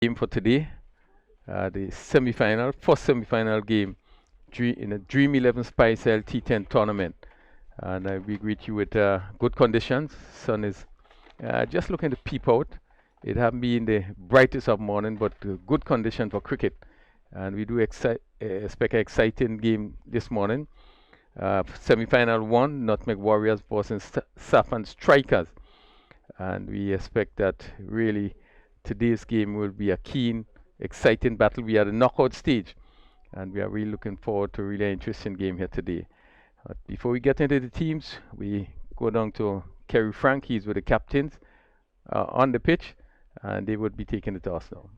Game for today, the semi-final, first semi-final game in a Dream11 Spice T10 tournament. And we greet you with good conditions. Sun is just looking to peep out. It haven't been the brightest of morning, but good condition for cricket. And we do expect an exciting game this morning. Semi-final one, Nutmeg Warriors versus Saffron Strikers. And we expect that really today's game will be a keen, exciting battle. We are at the knockout stage, and we are really looking forward to a really interesting game here today. Before we get into the teams, we go down to Kerry Frank. He's with the captains on the pitch, and they would be taking the toss now.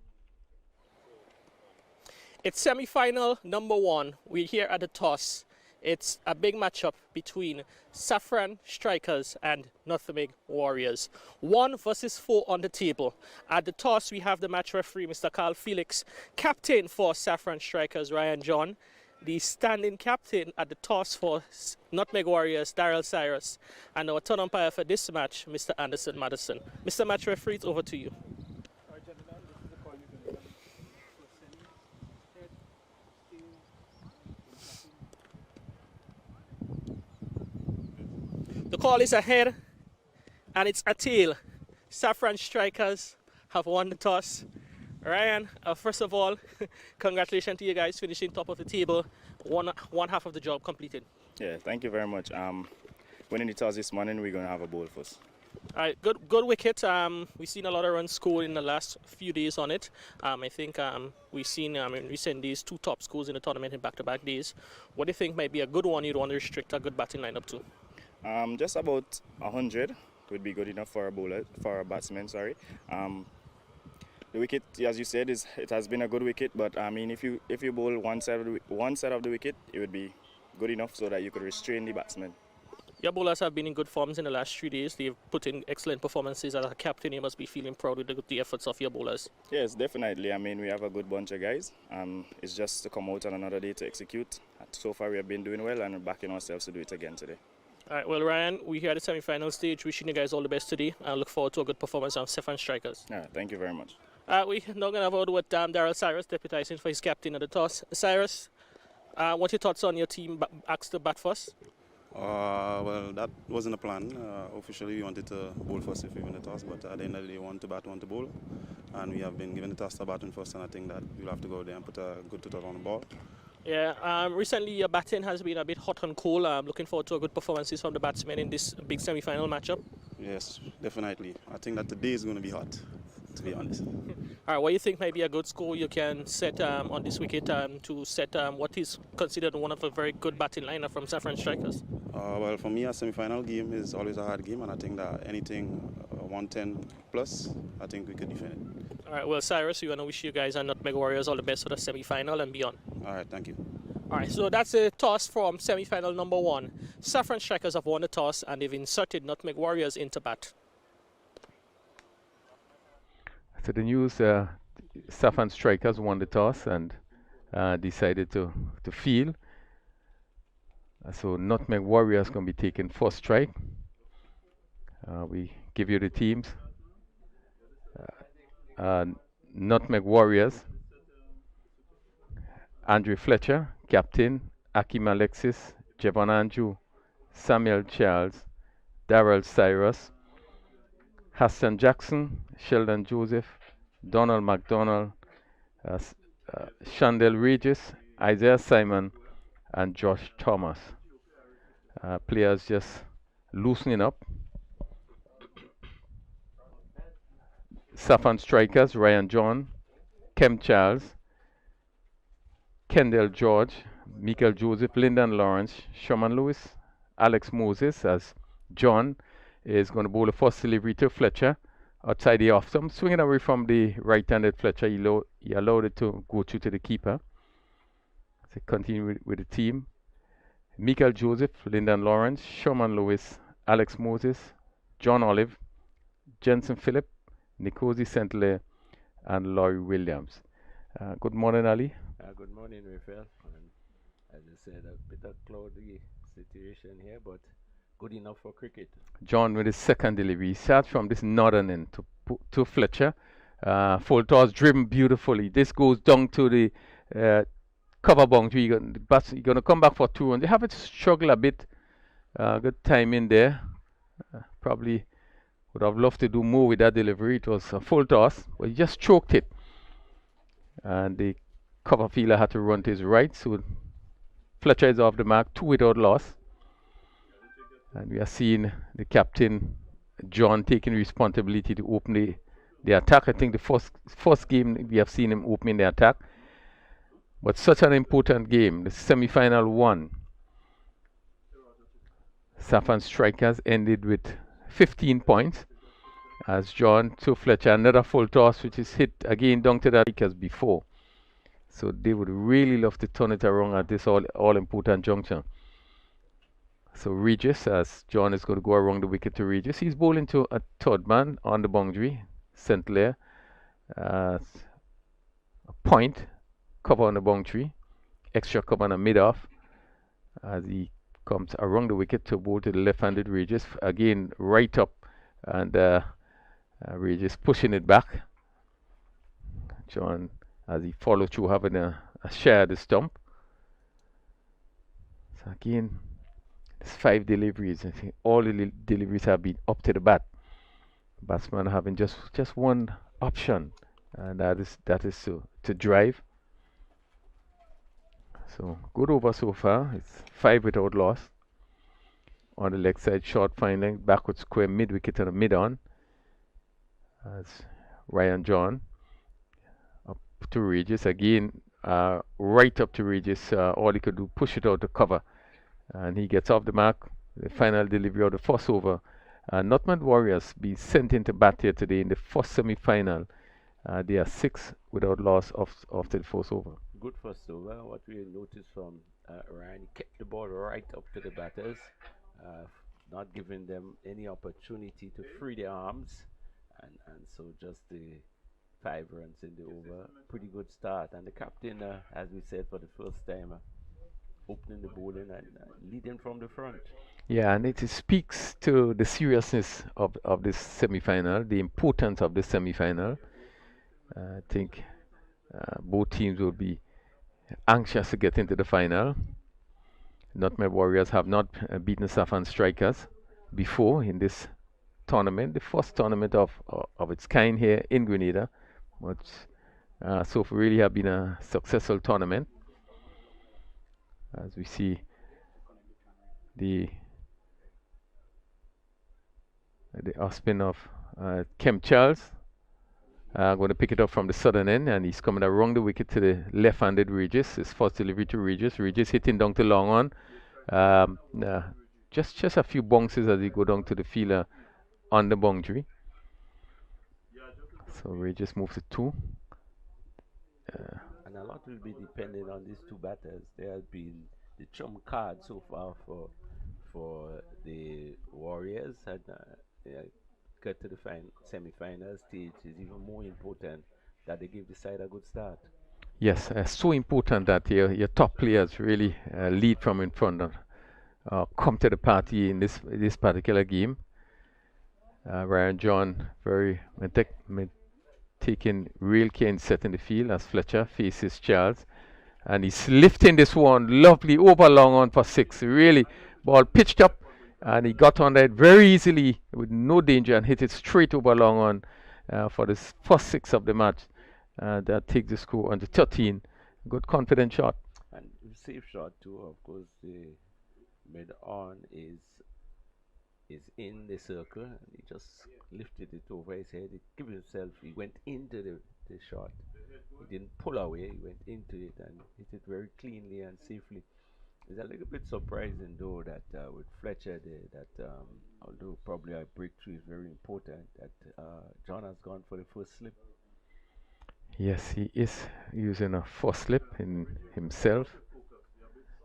It's semi-final number one. We're here at the toss. It's a big matchup between Saffron Strikers and Nutmeg Warriors. 1 versus 4 on the table. At the toss, we have the match referee, Mr. Carl Felix. Captain for Saffron Strikers, Ryan John. The standing captain at the toss for Nutmeg Warriors, Daryl Cyrus. And our turn umpire for this match, Mr. Anderson Madison. Mr. Match referee, it's over to you. The call is ahead, and it's a tail. Saffron Strikers have won the toss. Ryan, first of all, congratulations to you guys finishing top of the table. One half of the job completed. Yeah, thank you very much. Winning the toss this morning, we're going to have a bowl first. All right, good wicket. We've seen a lot of runs scored in the last few days on it. I think we've seen in recent days 2 top scores in the tournament in back-to-back days. What do you think might be a good one you'd want to restrict a good batting lineup to? Just about 100 would be good enough for a bowler, for a batsman. Sorry. The wicket, as you said, it has been a good wicket. But I mean, if you bowl one side of the wicket, it would be good enough so that you could restrain the batsman. Your bowlers have been in good forms in the last 3 days. They've put in excellent performances. As a captain, you must be feeling proud with the efforts of your bowlers. Yes, definitely. I mean, we have a good bunch of guys. It's just to come out on another day to execute. So far, we have been doing well, and we're backing ourselves to do it again today. All right, well, Ryan, we're here at the semi-final stage. Wishing you guys all the best today. I look forward to a good performance on Saffron Strikers. Yeah, thank you very much. We're now going to have a word with Daryl Cyrus, deputizing for his captain at the toss. Cyrus, what's your thoughts on your team asked to bat first? Well, that wasn't a plan. Officially, we wanted to bowl first if we win the toss, but at the end of the day, one to bat, one to bowl. And we have been given the task to batting first, and I think that we'll have to go there and put a good total on the ball. Yeah, recently your batting has been a bit hot and cold. I'm looking forward to a good performances from the batsmen in this big semi-final matchup. Yes, definitely. I think that today is going to be hot, to be honest. All right, what do you think might be a good score you can set on this wicket to set what is considered one of a very good batting lineup from Saffron Strikers? Well, for me, a semi-final game is always a hard game, and I think that anything 110 plus, I think we could defend it. All right, well, Cyrus, we want to wish you guys and Nutmeg Warriors all the best for the semi-final and beyond. All right, thank you. All right, so that's a toss from semi-final number 1. Saffron Strikers have won the toss, and they've inserted Nutmeg Warriors into bat. So the news, Saffron Strikers won the toss and decided to field. So Nutmeg Warriors going to be taking first strike. We give you the teams. Nutmeg Warriors, Andre Fletcher, captain, Akim Alexis, Jevon Andrew, Samuel Charles, Daryl Cyrus, Hassan Jackson, Sheldon Joseph, Donald McDonald, Shandell Regis, Isaiah Simon, and Josh Thomas. Players just loosening up. Saffron Strikers, Ryan John, Kem Charles, Kendall George, Michael Joseph, Lyndon Lawrence, Sherman Lewis, Alex Moses, as John is going to bowl the first delivery to Fletcher outside the off stump, swinging away from the right-handed Fletcher. He allowed it to go through to the keeper. So continue with the team. Michael Joseph, Lyndon Lawrence, Sherman Lewis, Alex Moses, John Olive, Jensen Phillip, Nikosi Sentle, and Laurie Williams. Good morning, Ali. Good morning, Raphael. And as I said, a bit of cloudy situation here, but good enough for cricket. John with his second delivery. He starts from this northern end to Fletcher. Full toss driven beautifully. This goes down to the cover boundary. You're going to come back for 2 runs. They have to struggle a bit. Good timing there. Probably would have loved to do more with that delivery. It was a full toss, but he just choked it. And the cover fielder had to run to his right. So Fletcher is off the mark, 2 without loss. And we are seeing the captain, John, taking responsibility to open the attack. I think the first game we have seen him opening the attack. But such an important game, the semi-final one. Saffron Strikers ended with 15 points. As John to Fletcher, another full toss, which is hit again down to the Strikers before. So they would really love to turn it around at this all-important juncture. So Regis, as John is going to go around the wicket to Regis. He's bowling to a third man on the boundary, St. Clair. A point, cover on the boundary, extra cover on the mid-off. As he comes around the wicket to bowl to the left-handed Regis. Again, right up, and Regis pushing it back. John, as he follows through, having a share at the stump. So again, there's 5 deliveries. I think all the deliveries have been up to the bat. Batsman having just one option, and that is to drive. So good over so far. It's 5 without loss. On the leg side, short fine leg, backward square, mid wicket and a mid on. As Ryan John up to Regis again, right up to Regis. All he could do, push it out to cover, and he gets off the mark. The final delivery of the first over. Nutmeg Warriors be sent into bat here today in the first semi-final. They are 6 without loss after the first over. Good first over. What we noticed from Ryan, he kept the ball right up to the batters, not giving them any opportunity to free their arms, and so just the 5 runs in the over. Pretty good start, and the captain, as we said, for the first time, opening the bowling and leading from the front. Yeah, and it speaks to the seriousness of this semi-final, the importance of this semi-final. I think both teams will be anxious to get into the final. Nutmeg Warriors have not beaten Saffron Strikers before in this tournament, the first tournament of its kind here in Grenada, but so far really have been a successful tournament. As we see the offspin of Kemp Charles going to pick it up from the southern end, and he's coming around the wicket to the left-handed Regis. His first delivery to Regis. Regis hitting down to long on. Just a few bounces as he go down to the fielder on the boundary. So Regis moves to 2. And a lot will be dependent on these 2 batters. They have been the trump card so far for the Warriors, and get to the semi-final stage is even more important that they give the side a good start. Yes, so important that your top players really lead from in front and come to the party in this particular game. Ryan John very taking real care in setting the field as Fletcher faces Charles, and he's lifting this one lovely over long on for 6. Really, ball pitched up, and he got on that very easily with no danger and hit it straight over long on for the first 6 of the match. That takes the score on to 13. Good confident shot. And safe shot too. Of course, the mid on is in the circle, and he just lifted it over his head. He gave himself. He went into the shot. He didn't pull away. He went into it and hit it very cleanly and safely. It's a little bit surprising though that with Fletcher there, that although probably a breakthrough is very important, that John has gone for the first slip. Yes, he is using a first slip in himself.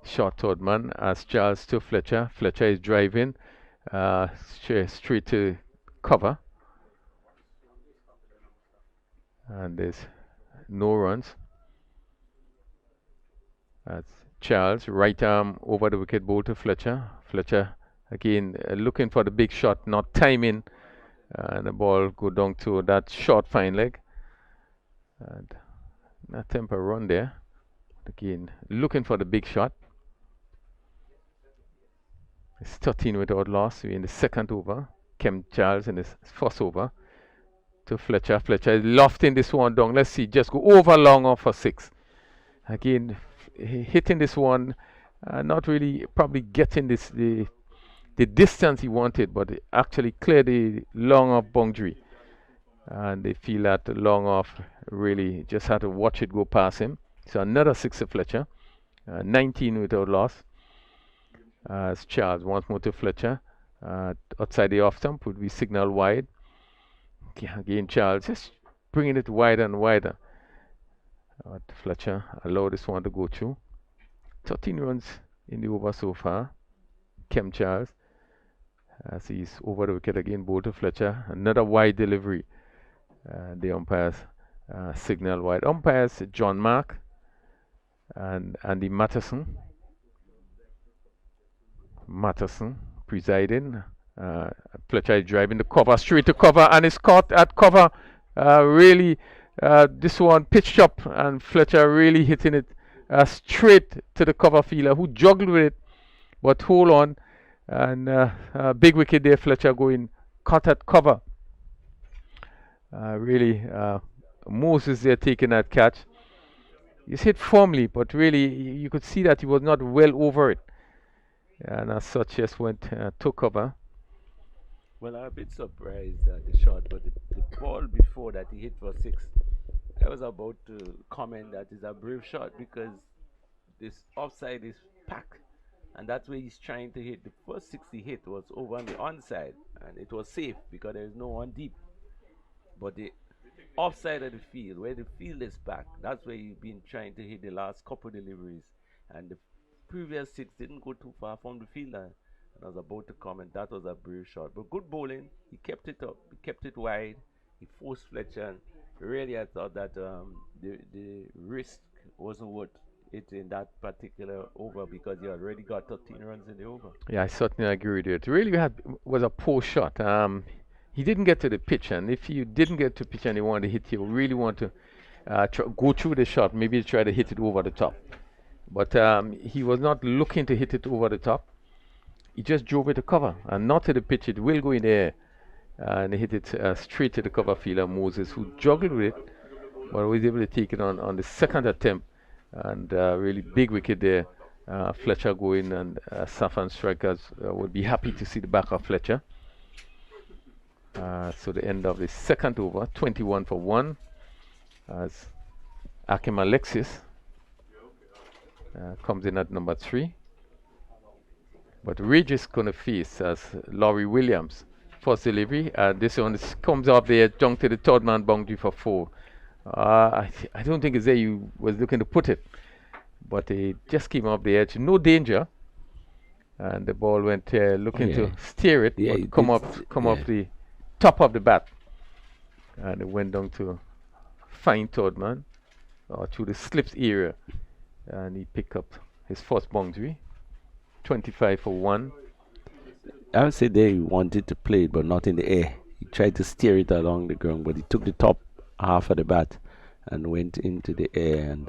Short third man as Charles to Fletcher. Fletcher is driving straight to cover, and there's no runs. That's Charles, right arm over the wicket, ball to Fletcher. Fletcher again looking for the big shot, not timing, and the ball go down to that short fine leg. And an attempt a run there. Again, looking for the big shot. It's 13 without loss. We're in the second over. Kem Charles in his first over to Fletcher. Fletcher is lofting this one down. Let's see, just go over long off for 6. Again, hitting this one, not really probably getting the distance he wanted, but actually clear the long off boundary. And they feel that the long off really just had to watch it go past him. So another 6 to Fletcher, 19 without loss. As Charles once more to Fletcher, outside the off stump would be signal wide. Again, Charles just bringing it wider and wider. Fletcher allowed this one to go through. 13 runs in the over so far. Kem Charles, as he's over the wicket again, ball to Fletcher. Another wide delivery. The umpires signal wide. Umpires John Mark and Andy Matterson. Matterson presiding. Fletcher is driving the cover straight to cover and is caught at cover. Really, this one pitched up and Fletcher really hitting it straight to the cover fielder who juggled with it, but hold on. And big wicket there, Fletcher going caught at cover. Really, Moses there taking that catch. He's hit firmly, but really you could see that he was not well over it. And as such, just went took cover. Well, I'm a bit surprised at the shot, but the ball before that he hit for 6. I was about to comment that is a brave shot because this offside is packed, and that's where he's trying to hit. The first 6 he hit was over on the onside, and it was safe because there is no one deep. But the offside of the field, where the field is packed, that's where he's been trying to hit the last couple deliveries, and the previous 6 didn't go too far from the fielder. And I was about to comment that was a brave shot, but good bowling. He kept it up, he kept it wide, he forced Fletcher. And really, I thought that the risk wasn't worth it in that particular over because he already got 13 runs in the over. Yeah, I certainly agree with you. It really was a poor shot. He didn't get to the pitch, and if you didn't get to the pitch and he wanted to hit, you really want to go through the shot, maybe try to hit it over the top. But he was not looking to hit it over the top. He just drove it to cover and not to the pitch. It will go in the air. And he hit it straight to the cover fielder, Moses, who juggled with it, but was able to take it on the second attempt. And really big wicket there. Fletcher going, and Saffron Strikers would be happy to see the back of Fletcher. So the end of the second over, 21 for 1, as Akim Alexis comes in at number 3. But Regis going to face as Laurie Williams. First delivery, and this one comes off the edge, down to the third man boundary for 4. I don't think it's there you was looking to put it, but it just came off the edge. No danger, and the ball went looking to steer it, but come off the top of the bat, and it went down to fine third man, through the slips area, and he picked up his first boundary. 25 for 1. I would say they wanted to play it, but not in the air. He tried to steer it along the ground, but he took the top half of the bat and went into the air and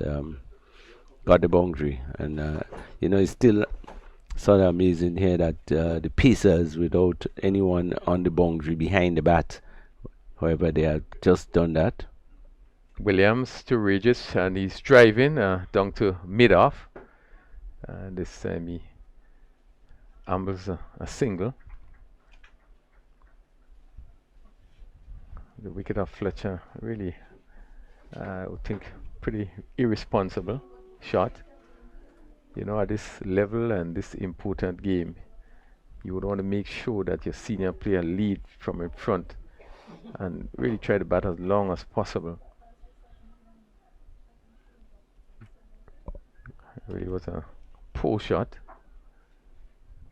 got the boundary. And it's still sort of amazing here that the Pacers, without anyone on the boundary behind the bat, however, they have just done that. Williams to Regis, and he's driving down to mid-off. And this time he ambles a single. The wicket of Fletcher, really, I would think, pretty irresponsible shot. At this level and this important game, you would want to make sure that your senior player lead from in front and really try to bat as long as possible. It really was a poor shot.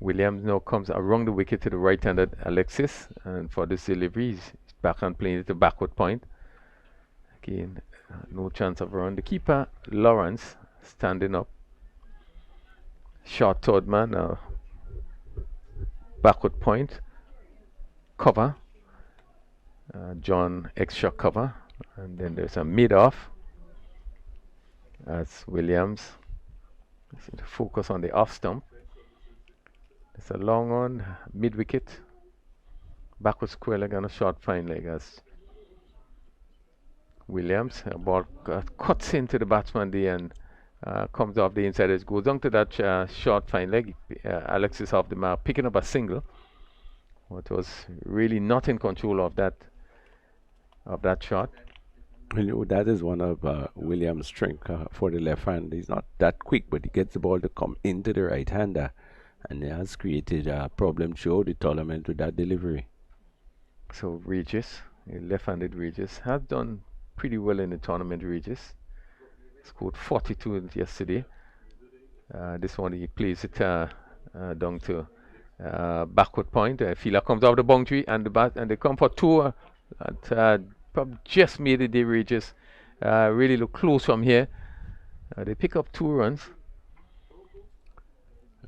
Williams now comes around the wicket to the right-handed Alexis, and for this delivery, he's back and playing it to backward point. Again, no chance of run. The keeper, Lawrence, standing up. Short third man, backward point. Cover. John extra cover. And then there's a mid-off as Williams to focus on the off stump. It's a long one, mid-wicket, backward square leg and a short fine leg as Williams. A ball cuts into the batsman there and comes off the inside. It goes down to that short fine leg. Alexis off the mark, picking up a single. But was really not in control of that shot. You know, that is one of Williams' strengths for the left hand. He's not that quick, but he gets the ball to come into the right hander, and he has created a problem throughout the tournament with that delivery. So Regis, left-handed Regis, has done pretty well in the tournament. Regis scored 42 yesterday. This one he plays it down to backward point. Fielder comes out of the boundary and they come for two. Probably just made it. They Regis really look close from here. They pick up 2 runs.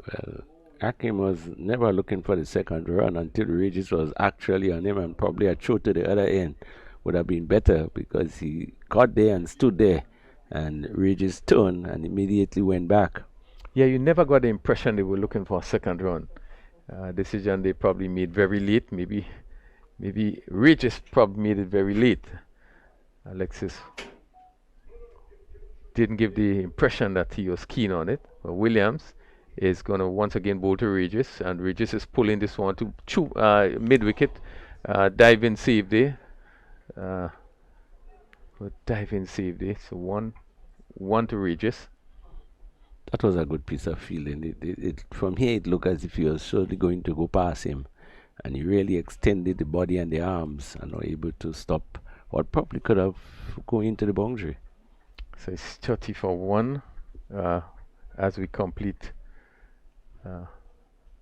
Well, Akim was never looking for the second run until Regis was actually on him, and probably a throw to the other end would have been better because he got there and stood there, and Regis turned and immediately went back. Yeah, you never got the impression they were looking for a second run. Decision they probably made very late. Maybe Regis probably made it very late. Alexis didn't give the impression that he was keen on it. But Williams is going to once again bowl to Regis, and Regis is pulling this one to mid-wicket. Dive-in save there. Dive-in save there. So one to Regis. That was a good piece of fielding. From here, it looked as if he was surely going to go past him, and he really extended the body and the arms and were able to stop what probably could have gone into the boundary. So it's 30 for 1 as we complete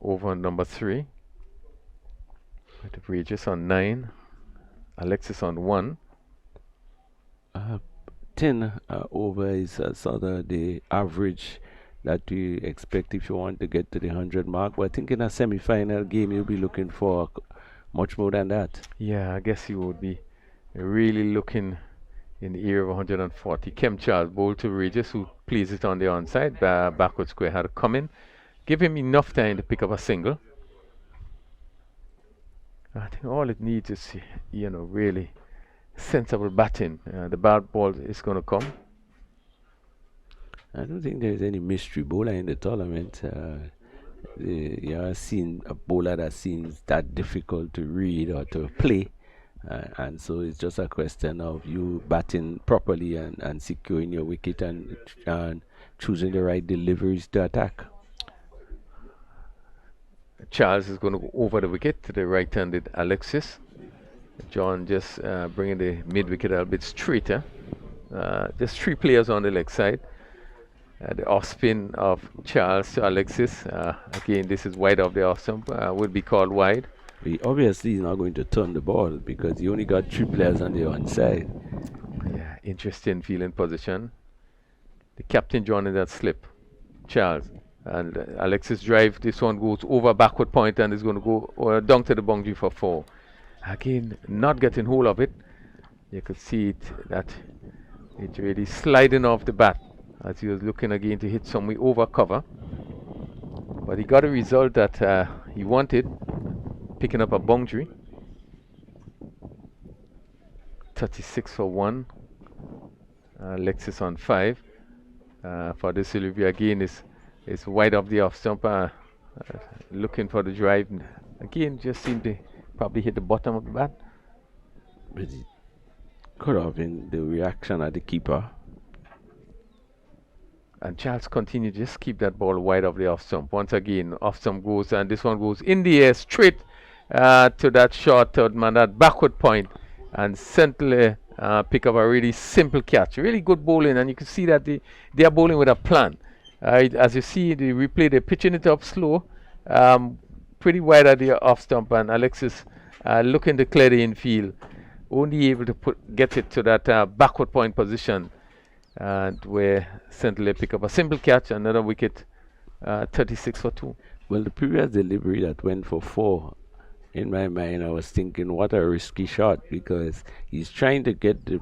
over number 3. With Regis on 9, Alexis on 1. 10 over is sort of the average that we expect if you want to get to the 100 mark. But I think in a semi-final game you'll be looking for much more than that. Yeah, I guess you would be really looking in the area of 140. Kem Charles bowled to Regis, who plays it on the onside. Backward square had to come in, give him enough time to pick up a single. I think all it needs is, really sensible batting. The bad ball is going to come. I don't think there's any mystery bowler in the tournament. You haven't seen a bowler that seems that difficult to read or to play. And so it's just a question of you batting properly and securing your wicket and choosing the right deliveries to attack. Charles is going to go over the wicket to the right-handed Alexis. John just bringing the mid-wicket a bit straighter. Just 3 players on the leg side. The off-spin of Charles to Alexis. Again, this is wide of the off-stump. Would be called wide. He obviously is not going to turn the ball because he only got 3 players on the onside. Yeah, interesting fielding position. The captain joining that slip. Charles. And Alexis drive. This one goes over backward point and is going to go down to the boundary for 4. Again, not getting hold of it. You could see it that it really sliding off the bat as he was looking again to hit somewhere over cover. But he got a result that he wanted, picking up a boundary. 36 for 1. Alexis on 5. For this delivery again is wide of the off stump. Looking for the drive. Again, just seemed to probably hit the bottom of the bat. But it could have been the reaction of the keeper. And Charles continued to just keep that ball wide of the off stump. Once again, off stump goes, and this one goes in the air straight to that short third man, that backward point, and centrally pick up a really simple catch. Really good bowling, and you can see that they are bowling with a plan. As you see the replay, they're pitching it up slow, pretty wide at the off stump, and Alexis looking to clear the infield, only able to get it to that backward point position, and where centrally pick up a simple catch, another wicket, 36 for 2. Well, the previous delivery that went for 4 In my mind, I was thinking, what a risky shot, because he's trying to get the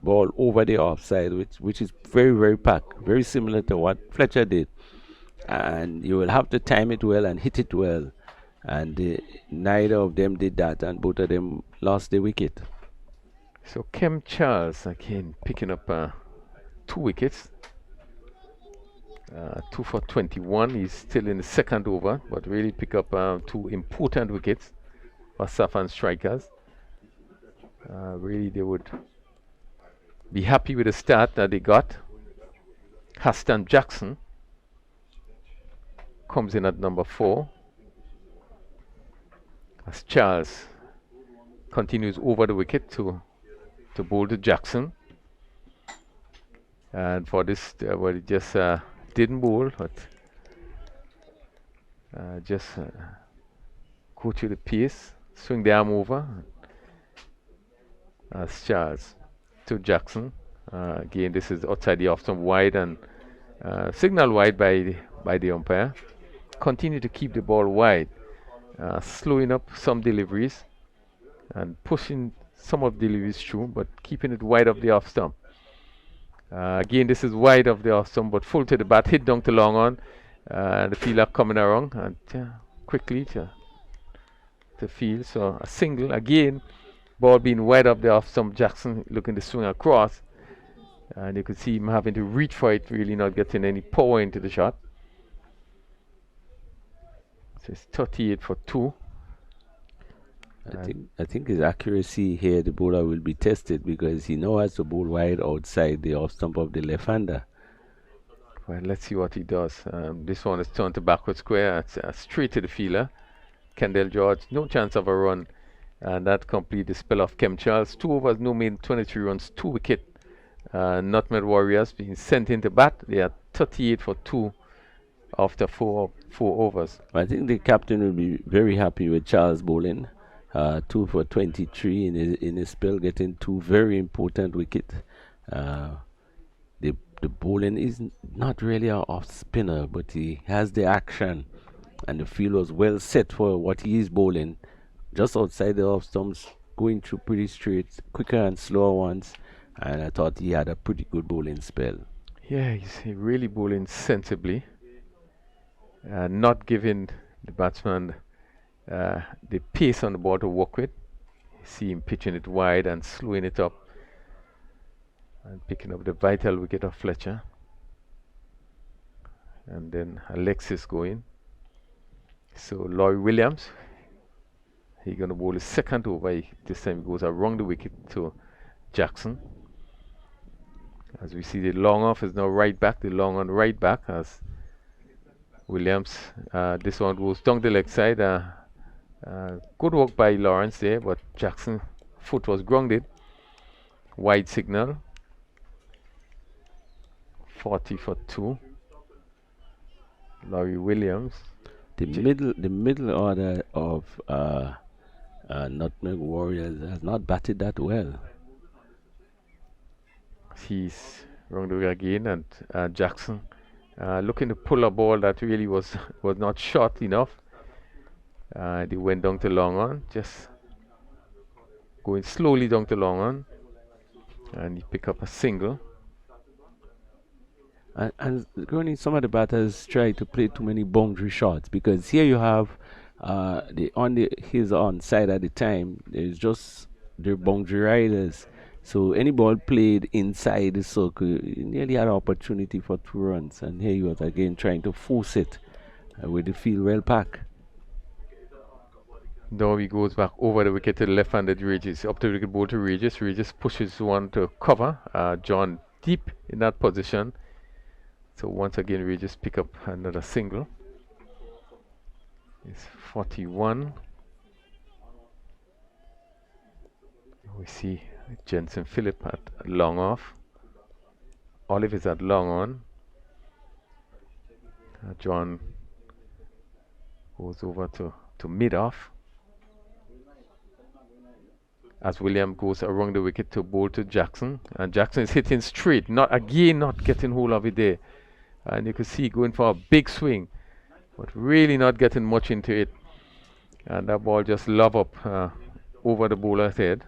ball over the offside, which is very, very packed, very similar to what Fletcher did. And you will have to time it well and hit it well. And neither of them did that, and both of them lost the wicket. So Kem Charles again picking up 2 wickets. 2 for 21. He's still in the second over, but really pick up 2 important wickets for Saffron Strikers. Really, they would be happy with the start that they got. Hastan Jackson comes in at number 4. As Charles continues over the wicket to bowl to Jackson. And for this, well, he just didn't bowl, but just go to the pace, swing the arm over. As Charles to Jackson. Again, this is outside the off stump, wide, and signal wide by the umpire. Continue to keep the ball wide, slowing up some deliveries and pushing some of the deliveries through, but keeping it wide of the off stump. Again, this is wide of the off stump, but full to the bat, hit down to long on. The fielder coming around and quickly to field. So a single again. Ball being wide up the off stump. Jackson looking to swing across, and you could see him having to reach for it, really not getting any power into the shot. So it's 38 for 2. I think his accuracy here, the bowler will be tested, because he now has to bowl wide outside the off stump of the left-hander. Well, let's see what he does. This one is turned to backward square. It's straight to the fielder. Kendall George, no chance of a run. And that completes the spell of Kem Charles. 2 overs, no made, 23 runs, 2 wicket. Nutmeg Warriors being sent into bat. They are 38 for 2 after 4 overs. I think the captain will be very happy with Charles bowling. 2 for 23 in his spell, getting 2 very important wickets. The bowling is not really an off spinner, but he has the action, and the field was well set for what he is bowling. Just outside the off stumps, going through pretty straight, quicker and slower ones, and I thought he had a pretty good bowling spell. Yeah, he's really bowling sensibly, not giving the batsman the pace on the ball to work with. You see him pitching it wide and slowing it up, and picking up the vital wicket of Fletcher. And then Alexis going. So Laurie Williams, he's going to bowl his second over. This time he goes around the wicket to Jackson. As we see, the long off is now right back, the long on right back, as Williams, this one goes down the leg side. Good work by Lawrence there, but Jackson's foot was grounded. Wide signal. 40 for 2. Laurie Williams. The middle order of Nutmeg Warriors has not batted that well. He's wrong the way again, and Jackson looking to pull a ball that really was not short enough. They went down to long on, just going slowly down to long on, and he pick up a single. And currently some of the batters try to play too many boundary shots, because here you have his on side at the time, there's just the boundary riders. So any ball played inside the circle, he nearly had an opportunity for 2 runs, and here he was again trying to force it with the field well packed. Now he goes back over the wicket to the left-handed Regis, up to the wicket ball to Regis. Regis pushes one to cover. John deep in that position. So once again, Regis pick up another single. It's 41. We see Jensen Phillip at long off. Olive is at long on. John goes over to mid off. As William goes around the wicket to bowl to Jackson, and Jackson is hitting straight, not getting hold of it there, and you can see going for a big swing, but really not getting much into it. And that ball just lob up over the bowler's head.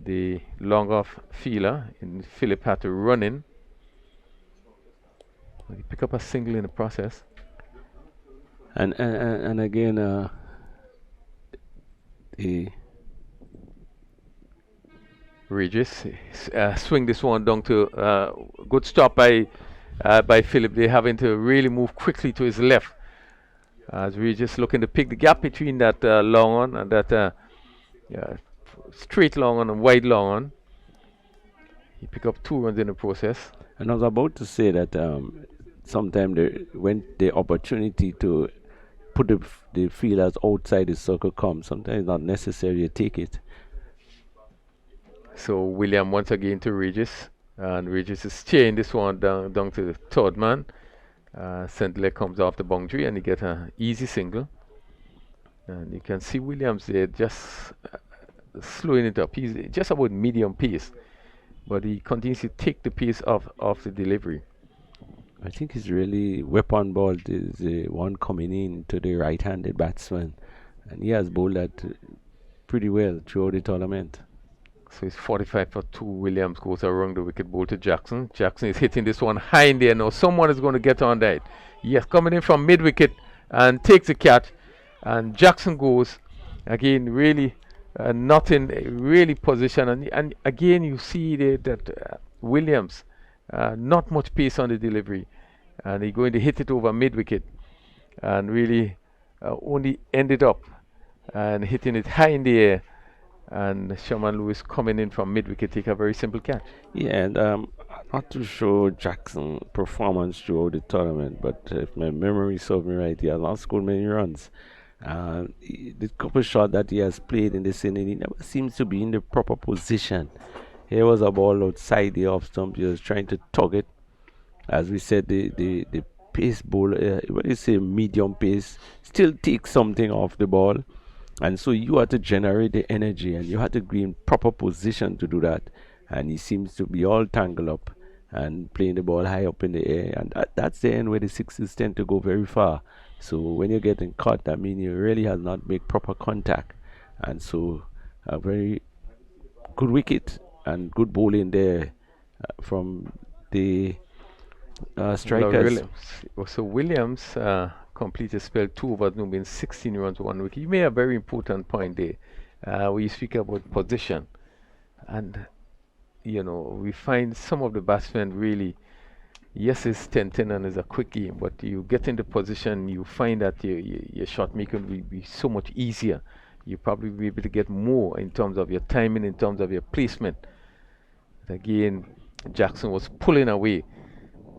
The long off fielder in Philip had to run in. He pick up a single in the process. And again, the Regis swing this one down to good stop by Philip. They're having to really move quickly to his left as Regis looking to pick the gap between that long on and that straight long on and wide long on. He picked up 2 runs in the process. And I was about to say that sometimes when the opportunity to put the fielders outside the circle comes, sometimes it's not necessary to take it. So William once again to Regis, and Regis is steering this one down to the third man. St. Leg comes off the boundary and he gets an easy single. And you can see Williams there just slowing it up. He's just about medium pace, but he continues to take the pace of the delivery. I think his really weapon ball is the one coming in to the right-handed batsman, and he has bowled that pretty well throughout the tournament. So it's 45 for 2. Williams goes around the wicket, ball to Jackson. Jackson is hitting this one high in there. Now someone is going to get on that. Yes, coming in from mid-wicket and takes the catch. And Jackson goes again, really not in really position. And again, you see there that Williams, not much pace on the delivery. And he's going to hit it over mid-wicket. And really only ended up and hitting it high in the air. And Sherman Lewis coming in from mid-wicket take a very simple catch. Yeah, and not to show Jackson performance throughout the tournament, but if my memory serves me right, he has not scored many runs. The couple shot that he has played in this inning, he never seems to be in the proper position. Here was a ball outside the off stump. He was trying to tug it. As we said, the pace ball, when you say medium pace, still takes something off the ball. And so you had to generate the energy and you had to be in proper position to do that. And he seems to be all tangled up and playing the ball high up in the air. And that's the end where the sixes tend to go very far. So when you're getting caught, that means you really has not made proper contact. And so a very good wicket and good bowling there from the strikers. So Williams completed spell 2 overs, no means 16 runs, 1 wicket. You made a very important point there where you speak about position. And, you know, we find some of the batsmen really, yes, it's 10-10 and it's a quick game, but you get into position, you find that your shot making will be so much easier. You probably be able to get more in terms of your timing, in terms of your placement. But again, Jackson was pulling away.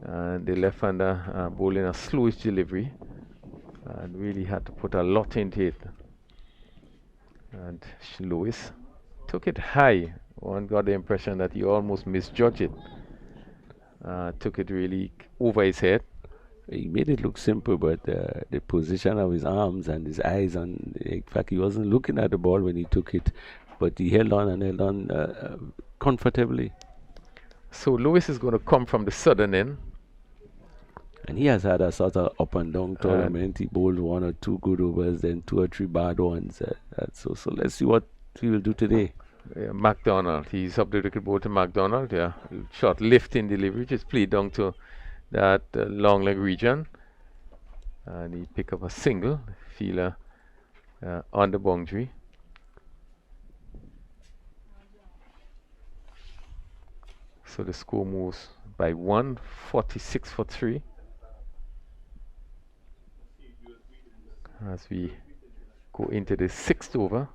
And the left-hander bowling a slowish delivery and really had to put a lot into it. And Lewis took it high. One got the impression that he almost misjudged it. Took it really over his head. He made it look simple, but the position of his arms and his eyes, and in fact, he wasn't looking at the ball when he took it, but he held on and held on comfortably. So Lewis is going to come from the southern end. And he has had a sort of up and down tournament. He bowled 1 or 2 good overs, then 2 or 3 bad ones. So let's see what he will do today. McDonald, he's up the wicket, ball to McDonald. Yeah, short lifting delivery, just played down to that long leg region, and he pick up a single fielder on the boundary. So the score moves by 1, 46 for 3. As we go into the 6th over.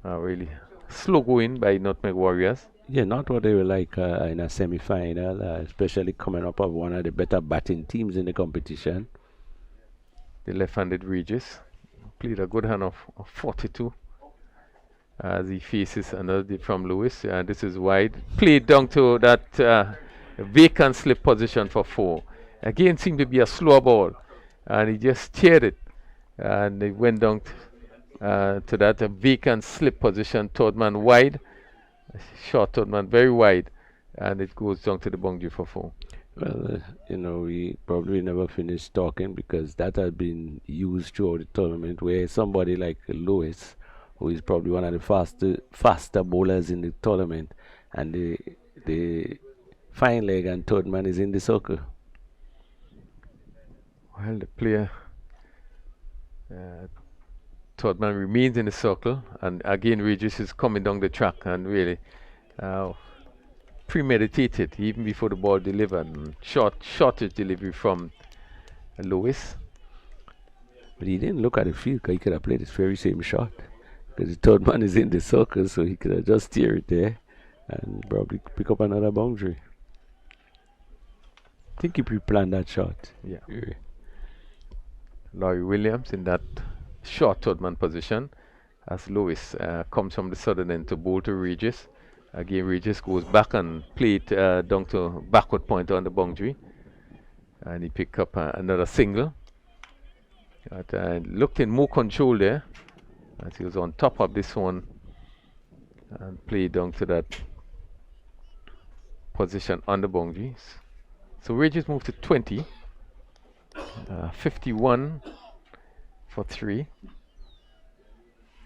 Really slow going by Nutmeg Warriors. Yeah, not what they were like in a semi-final, especially coming up of one of the better batting teams in the competition. The left-handed Regis played a good hand of 42 as he faces another from Lewis. And this is wide. Played down to that vacant slip position for 4. Again, seemed to be a slow ball. And he just steered it. And he went down to that vacant slip position, third man wide, short third man very wide, and it goes down to the boundary for 4. Well, we probably never finished talking because that has been used throughout the tournament where somebody like Lewis, who is probably one of the faster bowlers in the tournament, and the fine leg and third man is in the circle. Well, the player, third man remains in the circle, and again Regis is coming down the track and really premeditated even before the ball delivered. And shortish delivery from Lewis. But he didn't look at the field because he could have played this very same shot. Because the third man is in the circle, so he could have just steer it there and probably pick up another boundary. I think he pre-planned that shot. Yeah. Laurie Williams in that short third man position as Lewis comes from the southern end to bowl to Regis. Again, Regis goes back and play it down to backward point on the boundary. And he picked up another single. But looked in more control there as he was on top of this one and played down to that position on the boundaries. So Regis moved to 20. 51 for 3.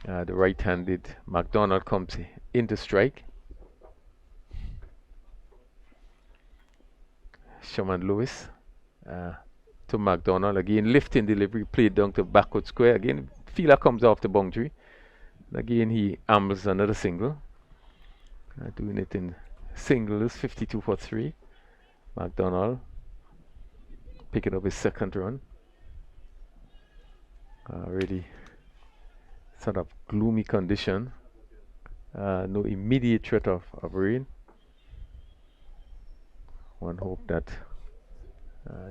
The right-handed McDonald comes into strike. Sherman Lewis to McDonald. Again, lifting delivery, played down to backward square. Again, fielder comes off the boundary. Again, he ambles another single. Doing it in singles, 52 for 3. McDonald picking up his second run. Really sort of gloomy condition. No immediate threat of rain. One hope that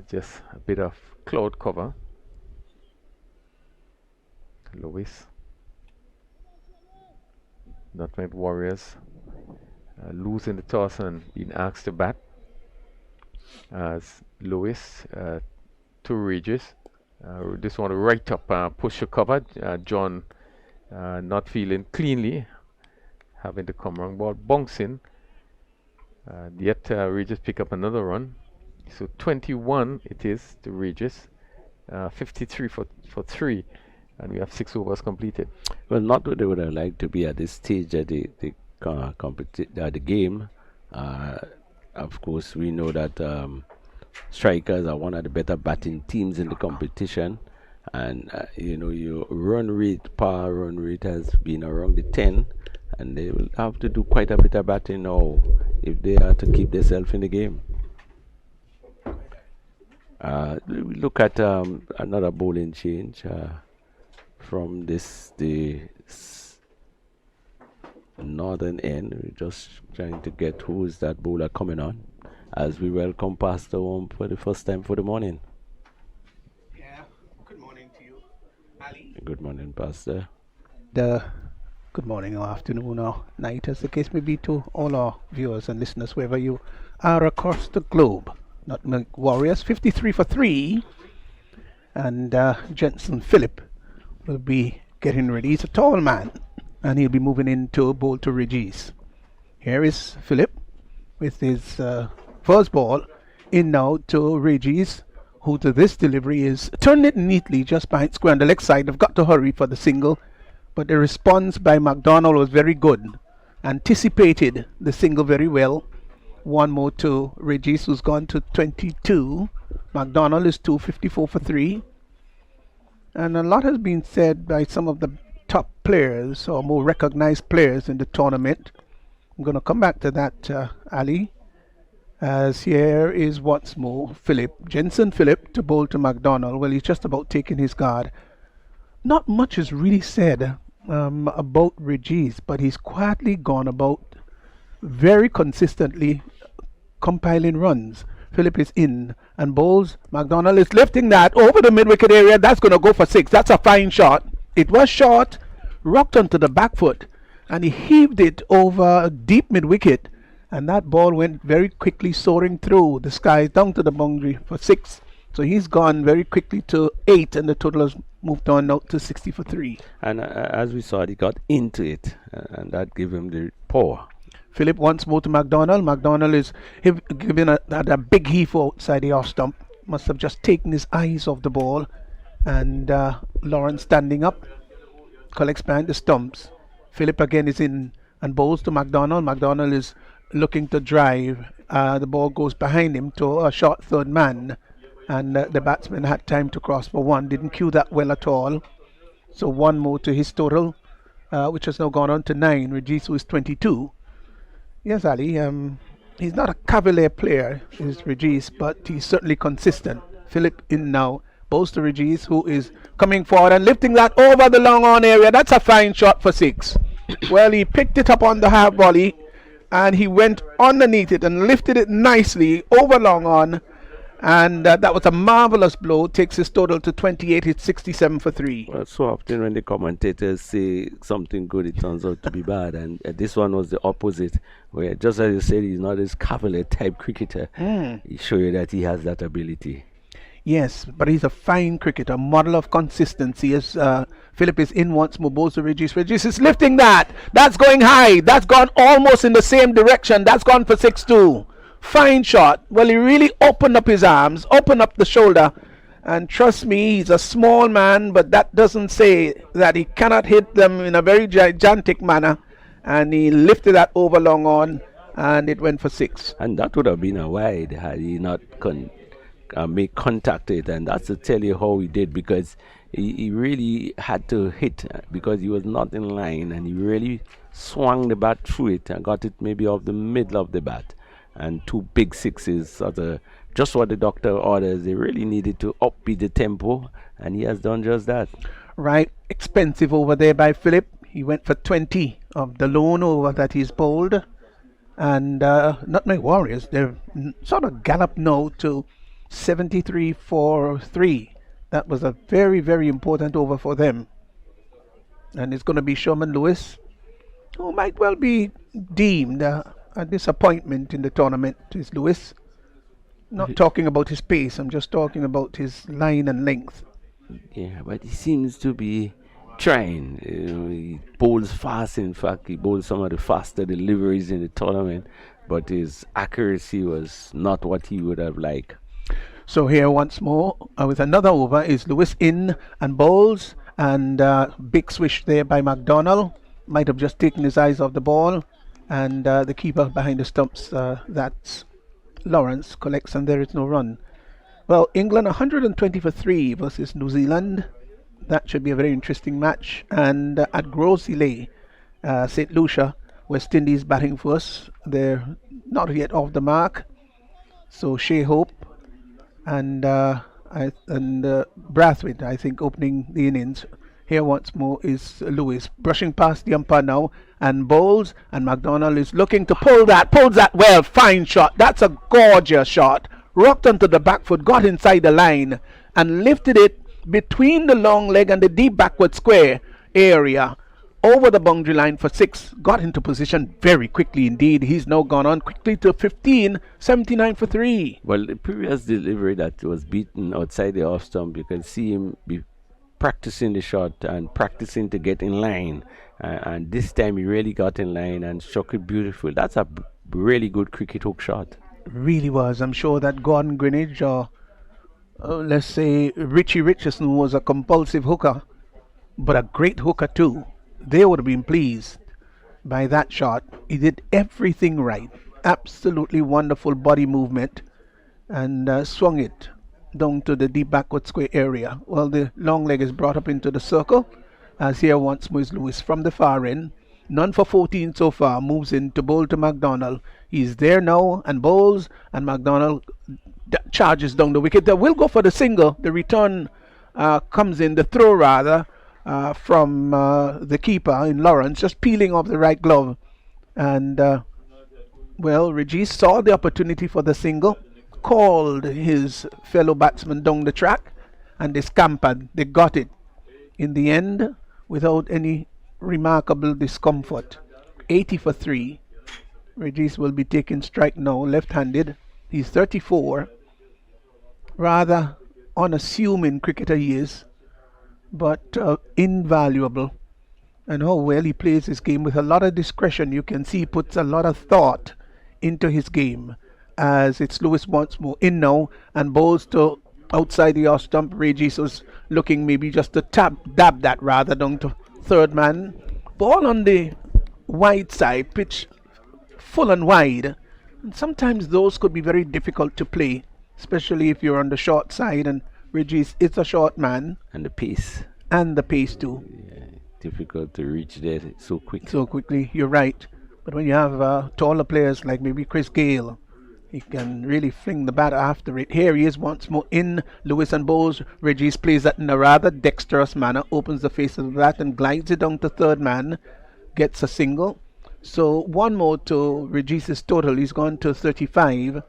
just a bit of cloud cover. Lewis. Nutmeg Warriors losing the toss and being asked to bat. As Lewis to Regis. This one right up, pusher covered. John not feeling cleanly, having to come wrong ball, bouncing. Yet Regis pick up another run. So 21 it is to Regis. 53 for 3, and we have 6 overs completed. Well, not what they would have liked to be at this stage of the game. Of course, we know that Strikers are one of the better batting teams in the competition, and your power run rate has been around the 10, and they will have to do quite a bit of batting now if they are to keep themselves in the game. We look at another bowling change from the northern end. We're just trying to get who is that bowler coming on as we welcome Pastor home for the first time for the morning. Yeah, good morning to you, Ali. Good morning, Pastor. Good morning or afternoon or night, as the case may be, to all our viewers and listeners wherever you are across the globe. Nutmeg Warriors 53 for 3, and Jensen Phillip will be getting ready. He's a tall man, and he'll be moving into bowl to Regis. Here is Phillip with his first ball in now to Regis, who to this delivery is turned it neatly just behind square on the leg side. They've got to hurry for the single, but the response by McDonald was very good. Anticipated the single very well. One more to Regis, who's gone to 22. McDonald is 254 for 3. And a lot has been said by some of the top players or more recognized players in the tournament. I'm going to come back to that, Ali. As here is once more Jensen Phillip to bowl to McDonald. Well, he's just about taking his guard. Not much is really said about Regis, but he's quietly gone about very consistently compiling runs. Phillip is in and bowls. McDonald is lifting that over the mid-wicket area. That's going to go for 6. That's a fine shot. It was short, rocked onto the back foot, and he heaved it over deep mid-wicket. And that ball went very quickly soaring through the skies down to the boundary for 6. So he's gone very quickly to 8, and the total has moved on now to 60 for 3. And as we saw, he got into it, and that gave him the power. Philip once more to McDonald. McDonald is giving a big heave outside the off stump. Must have just taken his eyes off the ball. And Lawrence standing up, collects behind the stumps. Philip again is in and bowls to McDonald. McDonald is looking to drive. The ball goes behind him to a short third man. And the batsman had time to cross for one. Didn't cue that well at all. So one more to his total, which has now gone on to 9. Regis, who is 22. Yes, Ali. He's not a cavalier player, is Regis, but he's certainly consistent. Philip in now. Bowls to Regis, who is coming forward and lifting that over the long on area. That's a fine shot for 6. Well, he picked it up on the half volley and he went underneath it and lifted it nicely over long on. And that was a marvelous blow. Takes his total to 28. It's 67 for 3. Well, so often when the commentators say something good, it turns out to be bad. And this one was the opposite, where just as you said, he's not this cavalier type cricketer. He showed you that he has that ability. Yes, but he's a fine cricketer, model of consistency. As Philip is in once more, bowls to Regis. Regis is lifting that. That's going high. That's gone almost in the same direction. That's gone for 6-2. Fine shot. Well, he really opened up his arms, opened up the shoulder. And trust me, he's a small man, but that doesn't say that he cannot hit them in a very gigantic manner. And he lifted that over long on, and it went for 6. And that would have been a wide had he not make contact with it, and that's to tell you how he did, because he really had to hit because he was not in line, and he really swung the bat through it and got it maybe off the middle of the bat. And 2 big 6s, sort of just what the doctor orders. They really needed to upbeat the tempo, and he has done just that. Right, expensive over there by Philip. He went for 20 of the lone over that he's bowled. And Nutmeg Warriors, they've sort of galloped now to 73 for 3. That was a very, very important over for them. And it's going to be Sherman Lewis, who might well be deemed a disappointment in the tournament. Is Lewis. Not talking about his pace, I'm just talking about his line and length. Yeah, but he seems to be trying. He bowls fast. In fact, he bowls some of the faster deliveries in the tournament, but his accuracy was not what he would have liked. So here once more with another over is Lewis in and bowls, and big swish there by McDonald. Might have just taken his eyes off the ball, and the keeper behind the stumps, that's Lawrence, collects, and there is no run. Well, England 120 for 3 versus New Zealand. That should be a very interesting match. And at Grosley, St. Lucia, West Indies batting first. They're not yet off the mark. So Shea Hope and Brathwaite, I think, opening the innings. Here once more is Lewis, brushing past the umpire now, and bowls, and McDonald is looking to pulls that well. Fine shot. That's a gorgeous shot. Rocked onto the back foot, got inside the line, and lifted it between the long leg and the deep backward square area over the boundary line for 6. Got into position very quickly indeed. He's now gone on quickly to 15, 79 for 3. Well, the previous delivery that was beaten outside the off stump, you can see him be practicing the shot and practicing to get in line. And this time he really got in line and struck it beautiful. That's a really good cricket hook shot. Really was. I'm sure that Gordon Greenidge or let's say Richie Richardson was a compulsive hooker, but a great hooker too. They would have been pleased by that shot. He did everything right. Absolutely wonderful body movement, and swung it down to the deep backward square area. Well, the long leg is brought up into the circle, as here once more is Lewis from the far end. None for 14 so far. Moves in to bowl to McDonald. He's there now and bowls, and McDonald charges down the wicket. They will go for the single. The return comes in, the throw rather, from the keeper in Lawrence, just peeling off the right glove. And well, Regis saw the opportunity for the single, called his fellow batsman down the track, and they scampered. They got it in the end without any remarkable discomfort. 80 for 3. Regis will be taking strike now, left-handed. He's 34. Rather unassuming cricketer he is, but invaluable. and how well he plays his game with a lot of discretion. You can see he puts a lot of thought into his game. As it's Lewis once more in now and bowls to outside the off stump. Regis was looking maybe just to dab that rather down to third man. Ball on the wide side, pitch full and wide. And sometimes those could be very difficult to play, especially if you're on the short side, and Regis is a short man. And the pace. And the pace too. Yeah, difficult to reach there so quick. So quickly, you're right. But when you have taller players like maybe Chris Gale, he can really fling the bat after it. Here he is once more in. Lewis and Bowles. Regis plays that in a rather dexterous manner, opens the face of the bat and glides it down to third man, gets a single. So one more to Regis's total. He's gone to 35,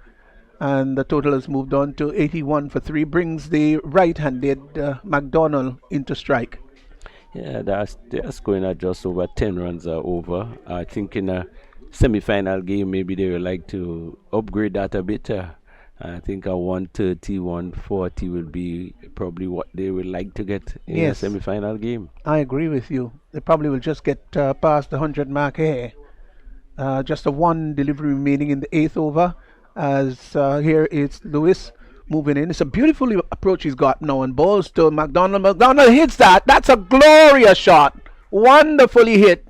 and the total has moved on to 81 for 3. Brings the right-handed McDonald into strike. Yeah, that's going at just over 10 runs over. I think in a semi-final game, maybe they would like to upgrade that a bit. I think a 130, 140 will be probably what they would like to get in a semi-final game. I agree with you. They probably will just get past the 100 mark here. Just a one delivery remaining in the 8th over. As here it's Lewis moving in. It's a beautiful approach he's got now, and balls to McDonald. McDonald hits that. That's a glorious shot. Wonderfully hit.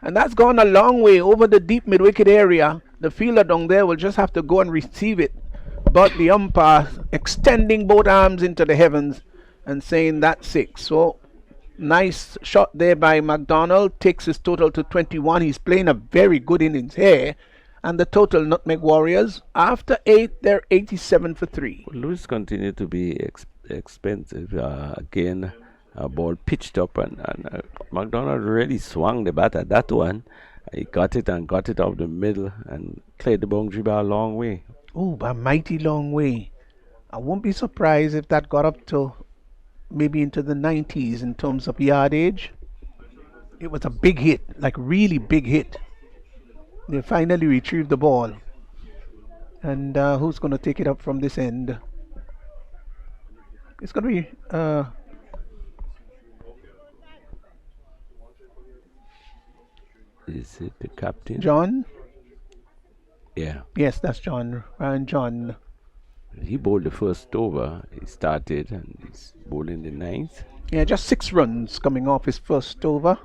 And that's gone a long way over the deep mid-wicket area. The fielder down there will just have to go and receive it. But the umpire extending both arms into the heavens and saying that's 6. So nice shot there by McDonald. Takes his total to 21. He's playing a very good innings here. And the total Nutmeg Warriors, after 8, they're 87 for 3. Well, Lewis continued to be expensive. Again, a ball pitched up, and McDonald really swung the bat at that one. He got it and got it off the middle and cleared the boundary by a long way. Oh, a mighty long way. I won't be surprised if that got up to maybe into the 90s in terms of yardage. It was a big hit, like really big hit. They finally retrieved the ball. And who's going to take it up from this end? It's going to be... Is it the captain? John? Yeah. Yes, that's John. And John. He bowled the first over. He started and he's bowling the 9th. Yeah, just 6 runs coming off his first over.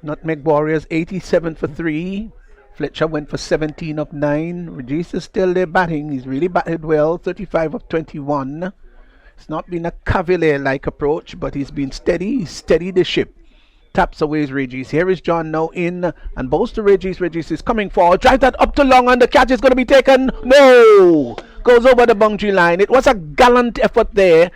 Nutmeg Warriors 87 for 3. Fletcher went for 17 of 9. Regis is still there batting. He's really batted well. 35 of 21. It's not been a Cavalier-like approach, but he's been steady. He's steadied the ship. Taps away his Regis. Here is John now in and bowls to Regis. Regis is coming forward. Drive that up to long, and the catch is going to be taken. No! Goes over the boundary line. It was a gallant effort there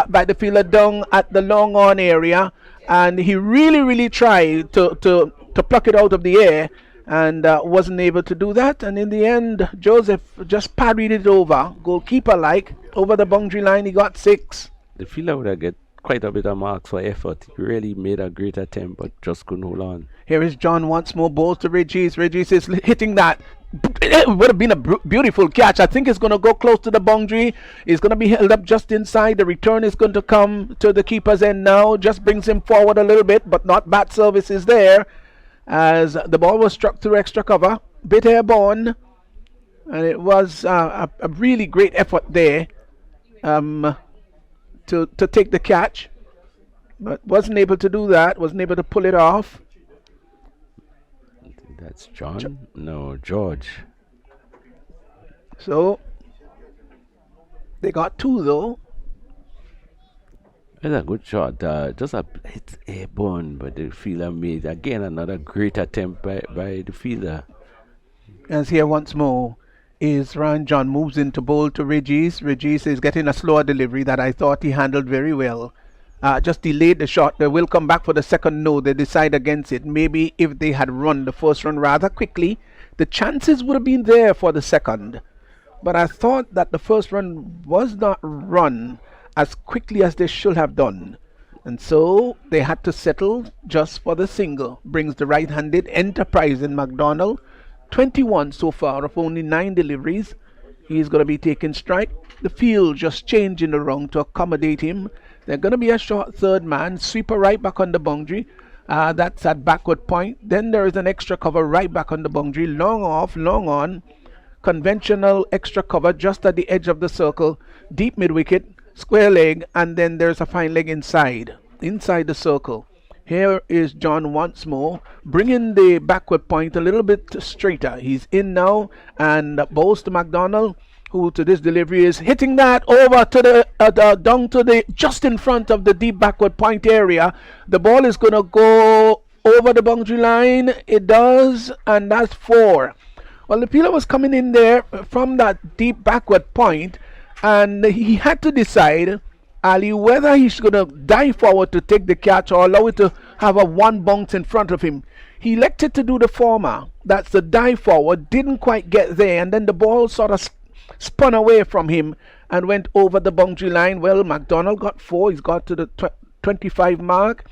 by the fielder down at the long on area, and he really tried to pluck it out of the air and wasn't able to do that. And in the end, Joseph just parried it over, goalkeeper-like, over the boundary line. He got 6. The fielder would have get quite a bit of marks for effort. He really made a great attempt, but just couldn't hold on. Here is John once more, balls to Regis. Regis is hitting that. It would have been a beautiful catch. I think it's going to go close to the boundary. It's going to be held up just inside. The return is going to come to the keeper's end now. Just brings him forward a little bit, but not bad services there. As the ball was struck through extra cover. Bit airborne. And it was a really great effort there. To take the catch, but wasn't able to do that, wasn't able to pull it off. I think that's John? No, George. So they got 2 though. It's a good shot. Just it's airborne, but the fielder made again another great attempt by the fielder. As here once more is Ryan John, moves into bowl to Regis. Regis is getting a slower delivery that I thought he handled very well. Just delayed the shot. They will come back for the second. No, they decide against it. Maybe if they had run the first run rather quickly, the chances would have been there for the second. But I thought that the first run was not run as quickly as they should have done. And so they had to settle just for the single. Brings the right-handed enterprising McDonald. 21 so far of only 9 deliveries. He's going to be taking strike. The field just changing around to accommodate him. They're going to be a short third man. Sweeper right back on the boundary. That's at backward point. Then there is an extra cover right back on the boundary. Long off, long on. Conventional extra cover just at the edge of the circle. Deep mid wicket, square leg, and then there's a fine leg inside the circle. Here is John once more, bringing the backward point a little bit straighter. He's in now and bowls to McDonald, who to this delivery is hitting that over to the down to the just in front of the deep backward point area. The ball is going to go over the boundary line. It does, and that's 4. Well, the peeler was coming in there from that deep backward point, and he had to decide, Ali, whether he's going to dive forward to take the catch or allow it to have a one bounce in front of him. He elected to do the former. That's the dive forward. Didn't quite get there, and then the ball sort of spun away from him and went over the boundary line. Well, McDonald got 4. He's got to the 25 mark,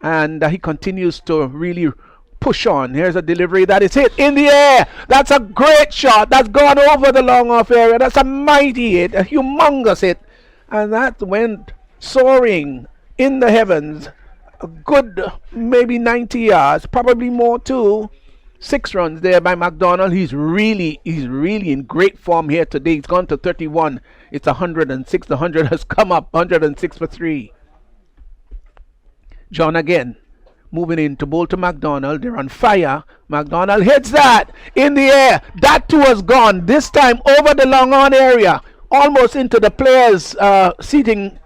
and he continues to really push on. Here's a delivery that is hit in the air. That's a great shot. That's gone over the long off area. That's a mighty hit, a humongous hit. And that went soaring in the heavens. A good maybe 90 yards, probably more too. 6 runs there by McDonald. He's really in great form here today. He's gone to 31. It's 106. The 100 has come up. 106 for 3. John again. Moving in to bowl to McDonald. They're on fire. McDonald hits that in the air. That too has gone. This time over the long on area. Almost into the players' seating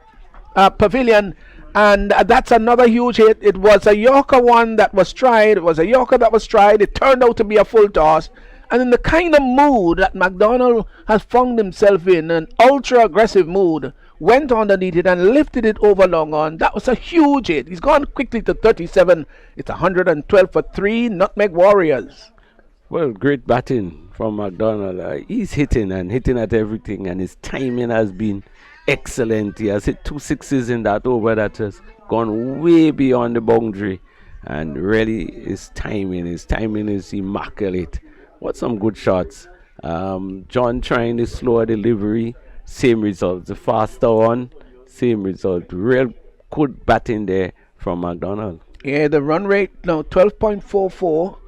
pavilion. And that's another huge hit. It was a Yorker one that was tried. It was a Yorker that was tried. It turned out to be a full toss. And in the kind of mood that McDonald has found himself in, an ultra aggressive mood, went underneath it and lifted it over long on. That was a huge hit. He's gone quickly to 37. It's 112 for 3. Nutmeg Warriors. Well, great batting from McDonald. He's hitting at everything, and his timing has been excellent. He has hit 2 sixes in that over that has gone way beyond the boundary, and really his timing is immaculate. What some good shots. John trying the slower delivery, same result. The faster one, same result. Real good batting there from McDonald. Yeah, the run rate now 12.44.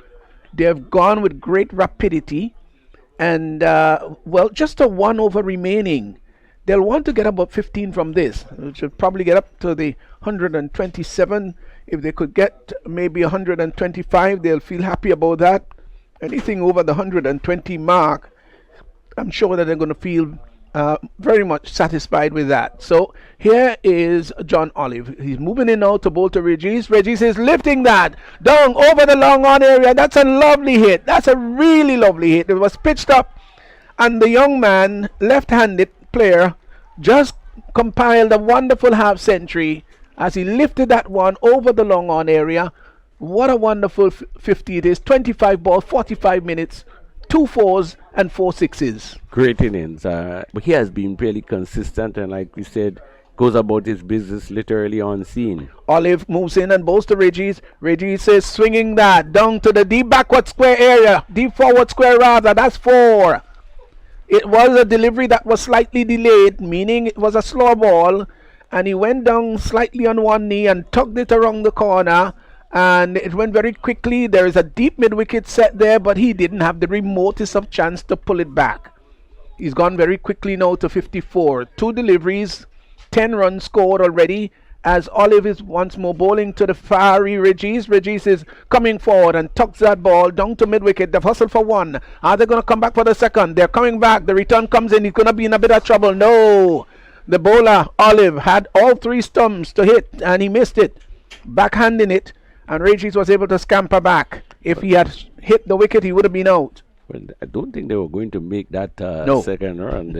They have gone with great rapidity, and well, just a 1 over remaining. They'll want to get about 15 from this. They should probably get up to the 127. If they could get maybe 125, they'll feel happy about that. Anything over the 120 mark, I'm sure that they're going to feel very much satisfied with that. So here is John Olive. He's moving in now to bowl to Regis. Regis is lifting that down over the long on area. That's a lovely hit. That's a really lovely hit. It was pitched up, and the young man, left-handed player, just compiled a wonderful half century as he lifted that one over the long on area. What a wonderful 50 it is. 25 balls, 45 minutes, 2 4s and 4 6s. Great innings. But he has been really consistent, and like we said, goes about his business literally on scene. Olive moves in and bowls to Regis. Regis is swinging that down to the deep backward square area. Deep forward square rather. That's 4. It was a delivery that was slightly delayed, meaning it was a slow ball, and he went down slightly on one knee and tugged it around the corner, and it went very quickly. There is a deep mid-wicket set there, but he didn't have the remotest of chance to pull it back. He's gone very quickly now to 54. 2 deliveries, 10 runs scored already, as Olive is once more bowling to the fiery Regis. Regis is coming forward and tucks that ball down to mid-wicket. They've hustled for 1. Are they going to come back for the second? They're coming back. The return comes in. He's going to be in a bit of trouble. No. The bowler, Olive, had all 3 stumps to hit, and he missed it. Backhanding it, and Regis was able to scamper back. If he had hit the wicket, he would have been out. Well, I don't think they were going to make that No. second run.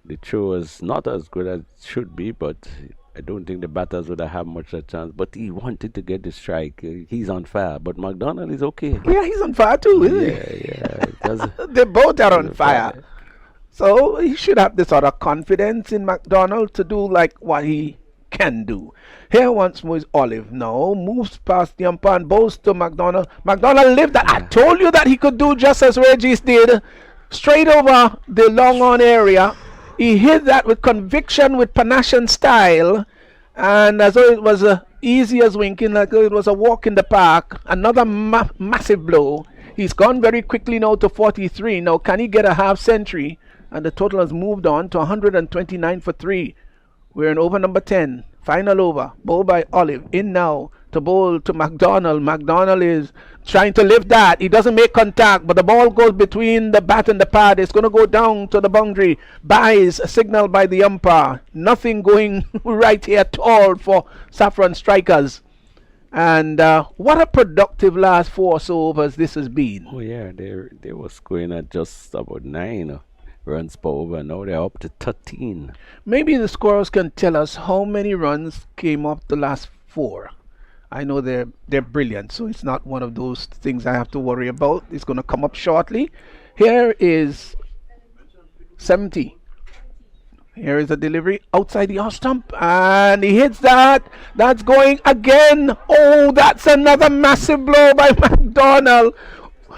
The throw was not as good as it should be, but I don't think the batters would have had much of a chance. But he wanted to get the strike. He's on fire, but McDonald is okay. Yeah, he's on fire too, isn't he? Yeah. They both are on fire. So he should have this sort of confidence in McDonald to do like what he can do. Here once more is Olive now. Moves past the umpire and bowls to McDonald. McDonald lived that. I told you that he could do just as Regis did. Straight over the long on area. He hit that with conviction, with panache and style. And as though it was easy as winking, like it was a walk in the park. Another massive blow. He's gone very quickly now to 43. Now, can he get a half century? And the total has moved on to 129 for 3. We're in over number 10. Final over. Bowl by Olive. In now to bowl to McDonald. McDonald is trying to lift that. He doesn't make contact, but the ball goes between the bat and the pad. It's going to go down to the boundary. Buys a signal by the umpire. Nothing going right here at all for Saffron Strikers. And what a productive last 4 or so overs this has been. Oh yeah, they was scoring at just about 9 runs per over. Now they're up to 13. Maybe the scorers can tell us how many runs came off the last 4. I know they're brilliant, so it's not one of those things I have to worry about. It's going to come up shortly. Here is 70. Here is a delivery outside the off stump, and he hits that. That's going again. Oh, that's another massive blow by McDonald.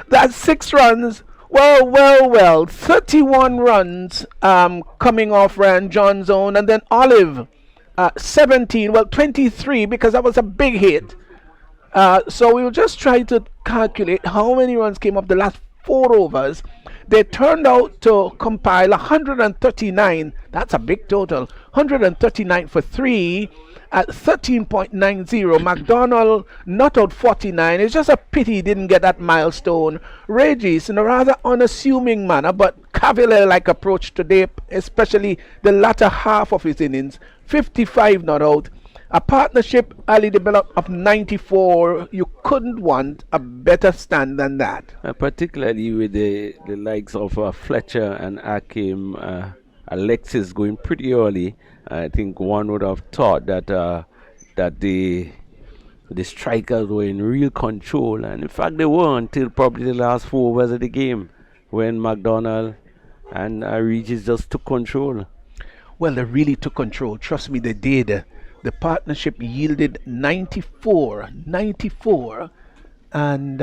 That's 6 runs. Well. 31 runs coming off Ryan John's zone, and then Olive 17. Well, 23 because that was a big hit. So we'll just try to calculate how many runs came up the last 4 overs. They turned out to compile 139. That's a big total. 139 for 3 at 13.90. McDonald not out 49. It's just a pity he didn't get that milestone. Regis in a rather unassuming manner, but cavalier-like approach today, especially the latter half of his innings. 55 not out. A partnership early developed of 94. You couldn't want a better stand than that. Particularly with the likes of Fletcher and Akim, Alexis going pretty early. I think one would have thought that the strikers were in real control, and in fact they were until probably the last 4 overs of the game when McDonald and Regis just took control. Well, they really took control. Trust me, they did. The partnership yielded 94, and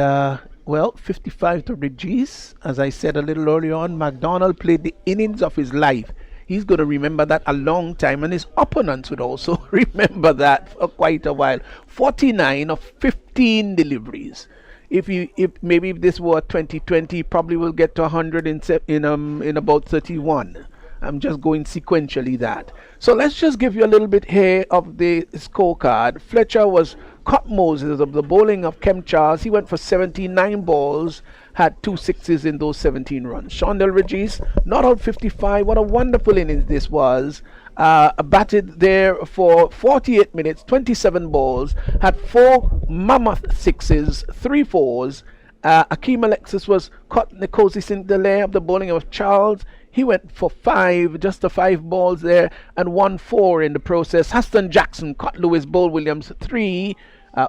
55 to Regis. As I said a little earlier on, McDonald played the innings of his life. He's going to remember that a long time, and his opponents would also remember that for quite a while. 49 of 15 deliveries. If this were 2020, probably will get to 100 in about 31. I'm just going sequentially that. So let's just give you a little bit here of the scorecard. Fletcher was Cut Moses of the bowling of Kem Charles. He went for 79 balls, had 2 sixes in those 17 runs. Shondell Regis, not out 55. What a wonderful innings this was. Batted there for 48 minutes, 27 balls, had 4 mammoth sixes, 3 fours. Akeem Alexis was caught Nkosi Sindele of the bowling of Charles. He went for 5, just the 5 balls there, and 1 4 in the process. Huston Jackson caught Lewis Bull Williams 3,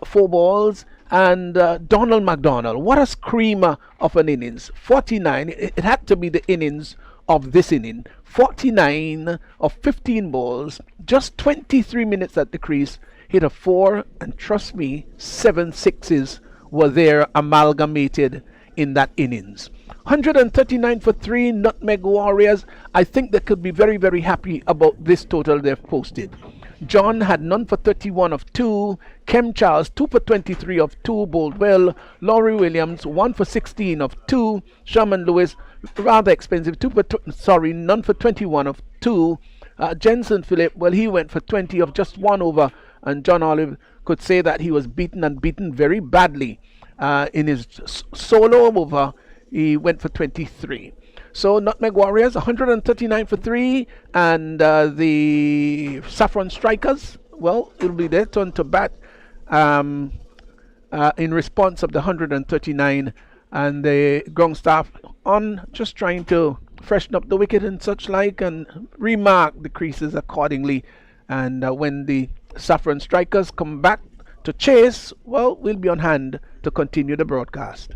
4 balls, and Donald McDonald. What a screamer of an innings. 49. It had to be the innings of this inning. 49 of 15 balls, just 23 minutes at the crease. Hit a 4, and trust me, 7 sixes were there amalgamated in that innings. 139 for 3, Nutmeg Warriors. I think they could be very, very happy about this total they've posted. John had none for 31 of 2. Kem Charles 2 for 23 of 2. Bowled well. Laurie Williams 1 for 16 of 2. Sherman Lewis rather expensive, none for 21 of 2. Jensen Phillip, well, he went for 20 of just 1 over, and John Olive could say that he was beaten, and beaten very badly. In his solo over, he went for 23. So Nutmeg Warriors 139 for 3, and the Saffron Strikers, well, it'll be their turn to bat in response of the 139, and the ground staff on just trying to freshen up the wicket and such like, and remark the creases accordingly. And when the Saffron Strikers come back to chase, well, we'll be on hand to continue the broadcast.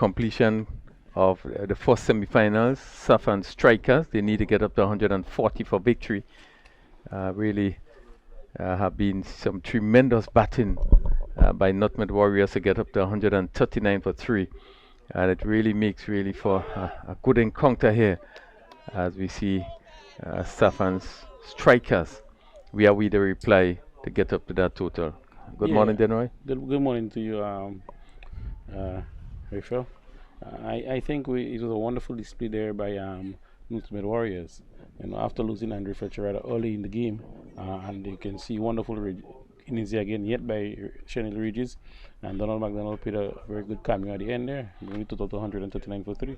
completion of the first semi-finals. Saffron Strikers, they need to get up to 140 for victory. Really have been some tremendous batting by Nutmeg Warriors to get up to 139 for 3. And it really makes for a good encounter here as we see Saffron Strikers. We are with the reply to get up to that total. Good morning, Denroy. Good morning to you, Rachel. I think it was a wonderful display there by Nutmeg Warriors. After losing Andrew Fletcher rather early in the game, and you can see wonderful innings again, yet by Chanel Regis, and Donald McDonald played a very good cameo at the end there, bringing it to 139 for 3.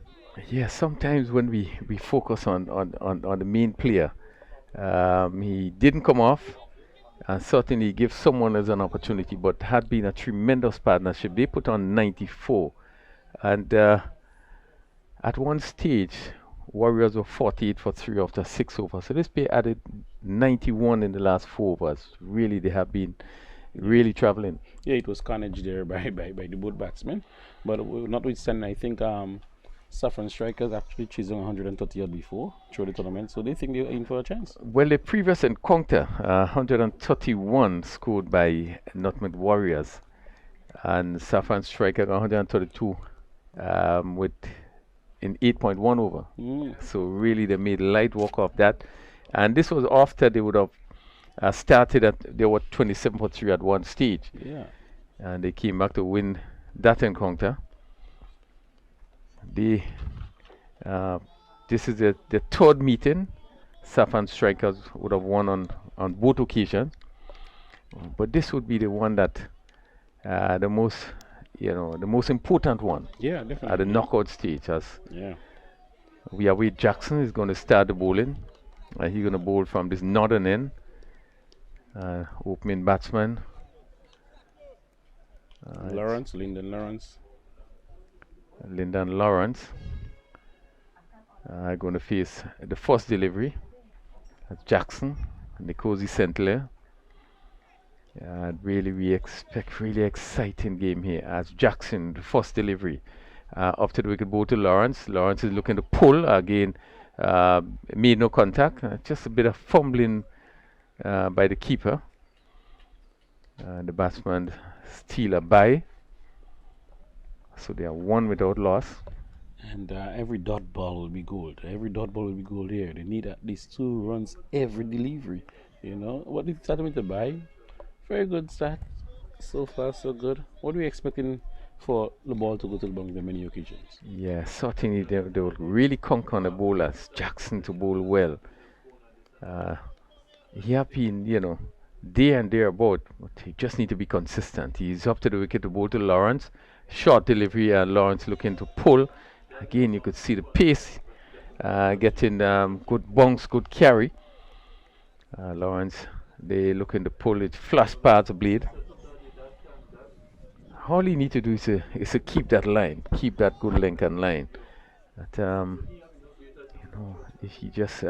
Yeah, sometimes when we focus on the main player, he didn't come off, and certainly give someone else an opportunity, but had been a tremendous partnership. They put on 94, and at one stage, Warriors were 48 for 3 after 6 overs. So this pair added 91 in the last 4 overs. Really, they have been really traveling. Yeah, it was carnage there by the both batsmen. But notwithstanding, I think Saffron Strikers actually chasing 130 yards before through the tournament. So they think they're in for a chance. Well, the previous encounter, 131 scored by Nutmeg Warriors. And Saffron Striker 132 with in 8.1 over. So really they made light work of that. And this was after they would have started at, they were 27 for 3 at one stage. Yeah. And they came back to win that encounter. This is the third meeting. Saffron Strikers would have won on both occasions. But this would be the one that the most important one. Yeah, definitely. At the knockout stage. Yeah. We are with Jackson is going to start the bowling. He's going to bowl from this northern end. Opening batsman. Lyndon Lawrence. Going to face the first delivery. That's Jackson. Nikosi Sentinel. Really, we expect really exciting game here as Jackson, the first delivery. Up to the wicket, ball to Lawrence. Lawrence is looking to pull again. Made no contact. Just a bit of fumbling by the keeper. The batsman steal a bye. So they are one without loss. And every dot ball will be gold. Every dot ball will be gold here. They need at least 2 runs every delivery. What did start with the bye? Very good start. So far, so good. What are we expecting for the ball to go to the boundary on many occasions? Yeah, certainly they will really conquer on the bowlers. Jackson to bowl well. He have been, there and thereabout, but he just need to be consistent. He's up to the wicket to bowl to Lawrence. Short delivery, and Lawrence looking to pull. Again, you could see the pace, getting good bounce, good carry. Lawrence, they looking to pull it, flush past the blade. All you need to do is to keep that line, keep that good length and line. But, if you just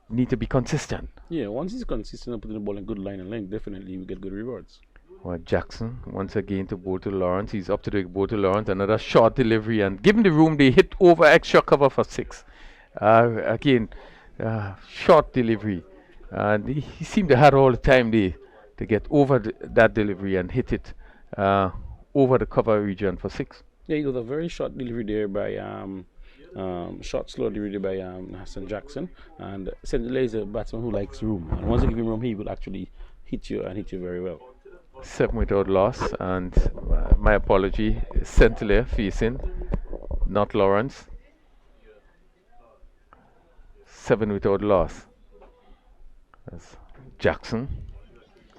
need to be consistent. Yeah, once he's consistent and putting the ball in good line and length, definitely you get good rewards. Well, Jackson once again to bowl to Lawrence. He's up to the bowl to Lawrence. Another short delivery, and given the room, they hit over extra cover for 6. Again, short delivery, and he seemed to have all the time to get over that delivery and hit it over the cover region for 6. Yeah, it was a very short delivery there by short slow delivery by Hassan Jackson, and Sentinel is a batsman who likes room, and once you give him room, he will actually hit you and hit you very well. 7 without loss, and my apology, Sentinel facing, not Lawrence. 7 without loss. That's Jackson,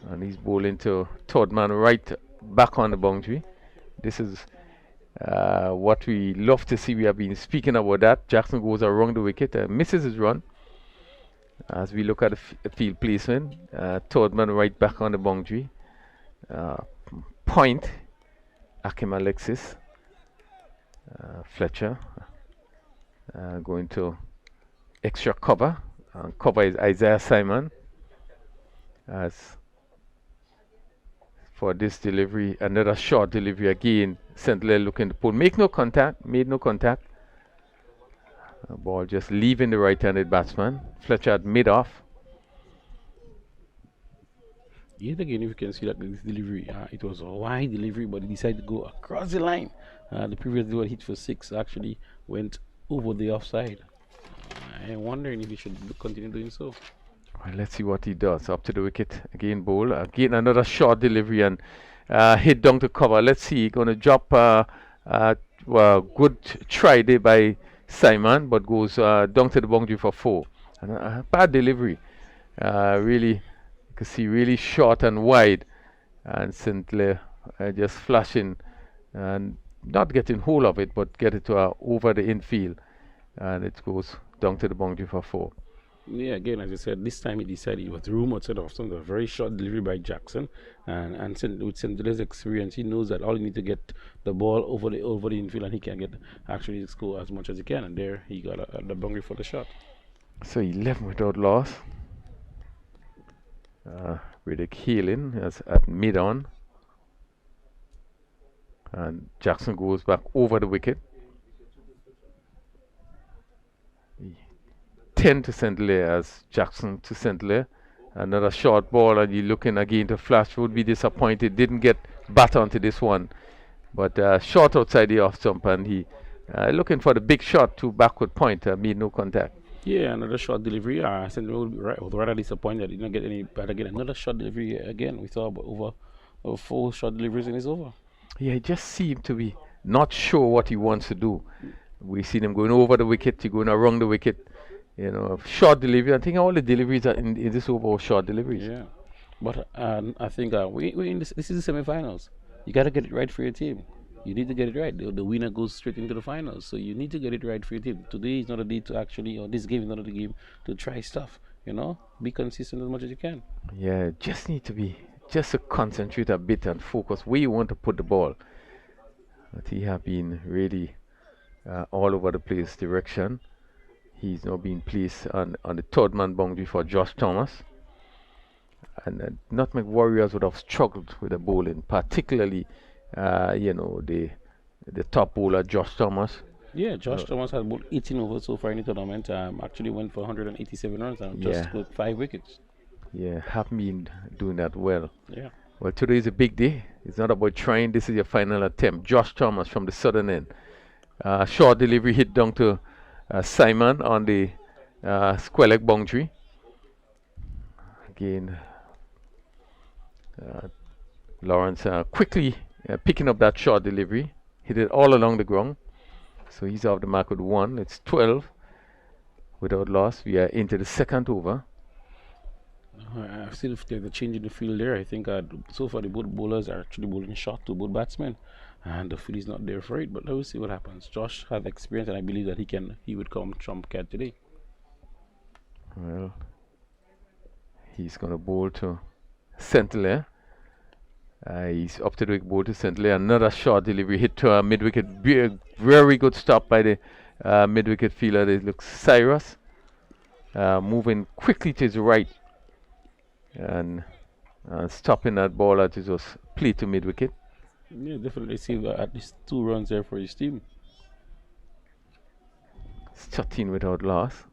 and he's bowling to third man right back on the boundary. This is what we love to see. We have been speaking about that. Jackson goes around the wicket and misses his run. As we look at the field placement, third man right back on the boundary. Point Akim Alexis, Fletcher going to extra cover. Cover is Isaiah Simon as for this delivery. Another short delivery again. St. Clair looking to pull. Make no contact. Made no contact. Ball just leaving the right-handed batsman. Fletcher had mid-off. Yet again, if you can see that this delivery, it was a wide delivery, but he decided to go across the line. The previous one hit for 6 actually went over the offside. I'm wondering if he should continue doing so. Well, let's see what he does. Up to the wicket again, bowl. Again, another short delivery and hit down to cover. Let's see. Going to drop well, good try there by Simon, but goes down to the boundary for 4. And bad delivery. Really, you can see really short and wide. And St. Clair just flashing and not getting hold of it, but get it to over the infield. And it goes down to the boundary for 4. Yeah, again, as I said, this time he decided it was rumored sort of something, a very short delivery by Jackson, and with St. Clair's experience, he knows that all he needs to get the ball over the infield, and he can get actually score as much as he can. And there he got the boundary for the shot. So 11 without loss. Riddick healing as at mid on, and Jackson goes back over the wicket. 10 to St. Clair as Jackson to St. Clair. Another short ball, and you're looking again to Flash. Would be disappointed. Didn't get bat onto this one, but short outside the off stump, and he looking for the big shot to backward point. Made no contact. Yeah, another short delivery. St. Clair was rather disappointed. Did not get any. But again, another short delivery. Again, we saw over 4 short deliveries and it's over. Yeah, he just seemed to be not sure what he wants to do. We see him going over the wicket, going around the wicket. You know, short delivery. I think all the deliveries are in this over short deliveries. Yeah, but I think we in this is the semi-finals. You got to get it right for your team. You need to get it right. The winner goes straight into the finals, so you need to get it right for your team. Today is not a day to actually, or this game is not a game to try stuff. You know, be consistent as much as you can. Yeah, just need to be to concentrate a bit and focus where you want to put the ball. But he have been really all over the place direction. He's now being placed on the third man boundary for Josh Thomas. And Nutmeg Warriors would have struggled with the bowling, particularly, you know, the top bowler, Josh Thomas. Yeah, Josh Thomas has bowled 18 overs so far in the tournament. Actually went for 187 runs and just got 5 wickets. Yeah, have been doing that well. Yeah. Well, today is a big day. It's not about trying. This is your final attempt. Josh Thomas from the southern end. Short delivery hit down to Simon on the square leg boundary. Again, Lawrence quickly picking up that short delivery. Hit it all along the ground. So he's off the mark with 1. It's 12 without loss. We are into the second over. I still feel the change in the field there. I think so far the both bowlers are actually bowling short to both batsmen, and the field is not there for it. But let's see what happens. Josh has experience, and I believe that he would come trump card today. Well, he's going to bowl to St. Clair. He's up to the wicket, bowl to St. Clair. Another short delivery hit to mid wicket. Very good stop by the mid wicket fielder. It looks Cyrus moving quickly to his right and stopping that ball as it was played to mid wicket. Yeah, definitely see at least 2 runs there for his team. It's 13 without loss.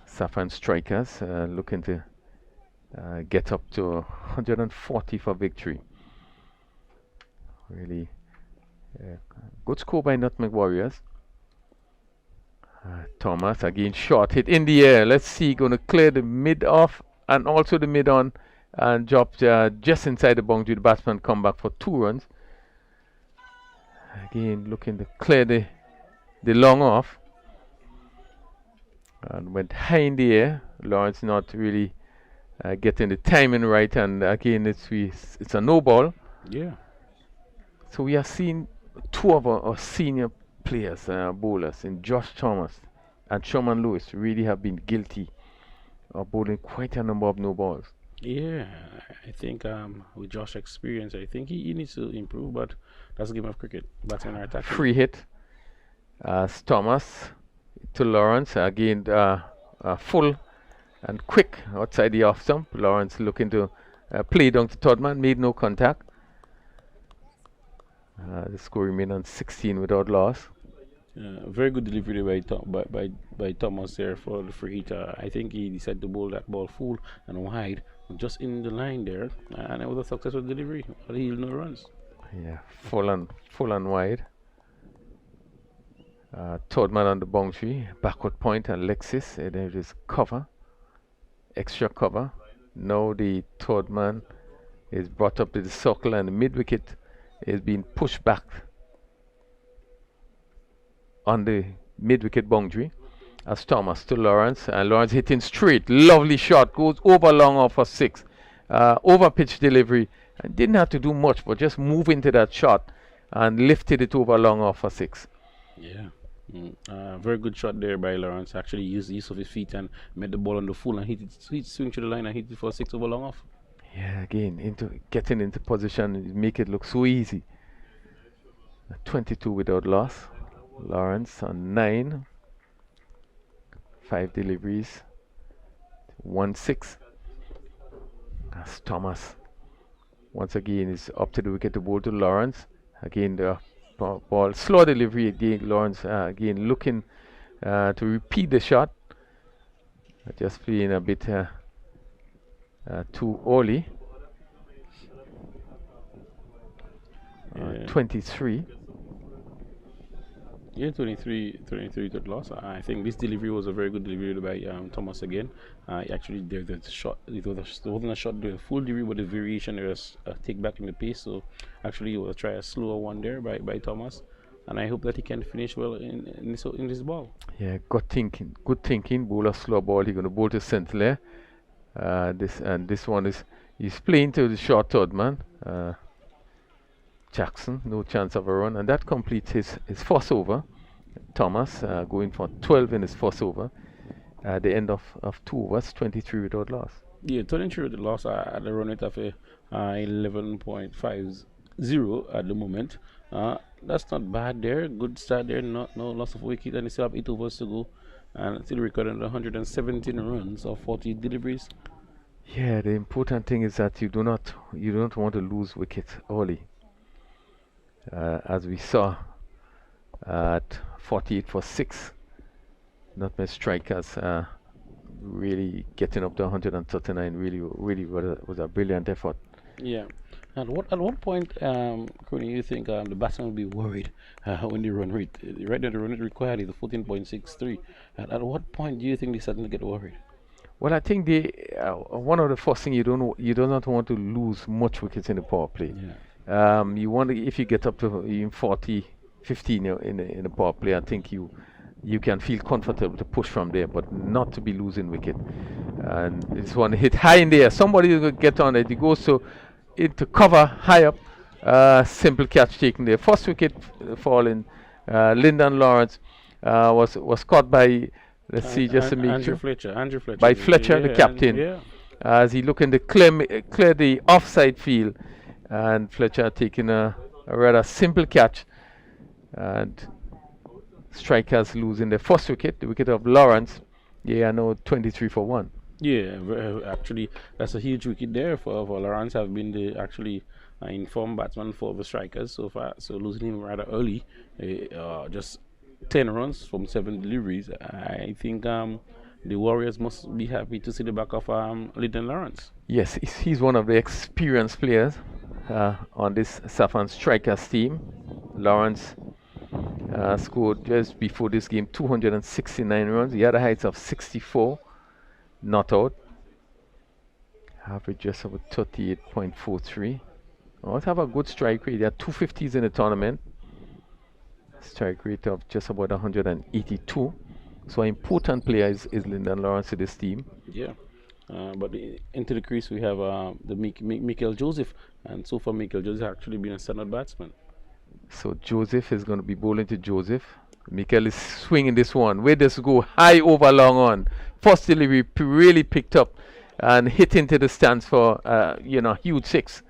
Saffron Strikers looking to get up to 140 for victory. Really good score by Nutmeg Warriors. Thomas again, short hit in the air. Let's see, going to clear the mid off and also the mid on and drop just inside the boundary. The batsman come back for 2 runs. Again, looking to clear the long off. And went high in the air. Lawrence not really getting the timing right, and again it's a no ball. Yeah. So we are seeing 2 of our senior players, bowlers, in Josh Thomas and Sherman Lewis, really have been guilty of bowling quite a number of no balls. Yeah, I think with Josh's experience, I think he needs to improve, but that's a game of cricket. Batting or attacking. Free hit. Thomas to Lawrence again, full and quick outside the off stump. Lawrence looking to play down to third man, made no contact. The score remained on 16 without loss. Very good delivery by Thomas there for the free hit. I think he decided to bowl that ball full and wide, just in the line there, and it was a successful delivery. But he no runs. Yeah, full and wide. Third man on the boundary, backward point, and Alexis. There is cover, extra cover. Now the third man is brought up to the circle, and the mid wicket is being pushed back on the mid wicket boundary as Thomas to Lawrence, and Lawrence hitting straight. Lovely shot, goes over long off for 6. Over pitch delivery, and didn't have to do much but just move into that shot and lifted it over long off for 6. Yeah. Very good shot there by Lawrence. Actually used the use of his feet and made the ball on the full and hit it, swing to the line and hit it for 6 over long off. Yeah, again, getting into position, make it look so easy. 22 without loss. Lawrence on 9. 5 deliveries. 1-6. As Thomas once again is up to the wicket to bowl to Lawrence. Again, the ball, slow delivery again. Lawrence again looking to repeat the shot. Just being a bit too early. 23. Yeah, 23 to loss. I think this delivery was a very good delivery by Thomas again. Actually, the shot, it wasn't a shot, the full delivery, but the variation, there was a take back in the pace. So actually, we'll try a slower one there by Thomas. And I hope that he can finish well in this ball. Yeah, good thinking. Bowl a slow ball. He's going to bowl to Sinclair. This one he's playing to the short third man. Jackson, no chance of a run, and that completes his first over. Thomas going for 12 in his first over. At the end of 2 overs, 23 without loss. Yeah, 23 without loss at the run rate of 11.50 at the moment. That's not bad there. Good start there. No loss of wicket, and he still have 8 overs to go, and still recording 117 runs of 40 deliveries. Yeah, the important thing is that you don't want to lose wickets early. As we saw at 48 for 6, Nutmeg Strikers really getting up to 139 really was a brilliant effort. Yeah. At what point, Courtney, you think the batsman will be worried when the run rate, right now the run rate required is 14.63. At what point do you think they starting to get worried? Well, I think one of the first things you do not want to lose much wickets in the power play. Yeah. You want to, if you get up to even 40, 15 in the power play, I think you can feel comfortable to push from there, but not to be losing wicket. And this one hit high in the air. Somebody will get on it. He goes into cover high up. Simple catch taken there. First wicket falling. Lyndon Lawrence was caught by, let's see, just to make sure. Andrew Fletcher. By Fletcher, the captain. As he looking to clear the offside field. And Fletcher taking a rather simple catch, and Strikers losing their first wicket, the wicket of Lawrence. Yeah, I know, 23 for 1. Yeah, actually, that's a huge wicket there for Lawrence. Have been the actually informed batsman for the Strikers so far. So losing him rather early, just 10 runs from 7 deliveries. I think the Warriors must be happy to see the back of Lyndon Lawrence. Yes, he's one of the experienced players on this Saffron Strikers team. Lawrence scored just before this game 269 runs. He had a height of 64, not out. Average just about 38.43. Let's have a good strike rate. There are 250s in the tournament. Strike rate of just about 182. So an important player is Lyndon Lawrence to this team. Yeah. But into the crease we have the Michael Joseph, and so far Michael Joseph has actually been a standard batsman. So Joseph is going to be bowling to Joseph. Michael is swinging this one. Where does it go? High over long on. First delivery really picked up and hit into the stands for huge 6.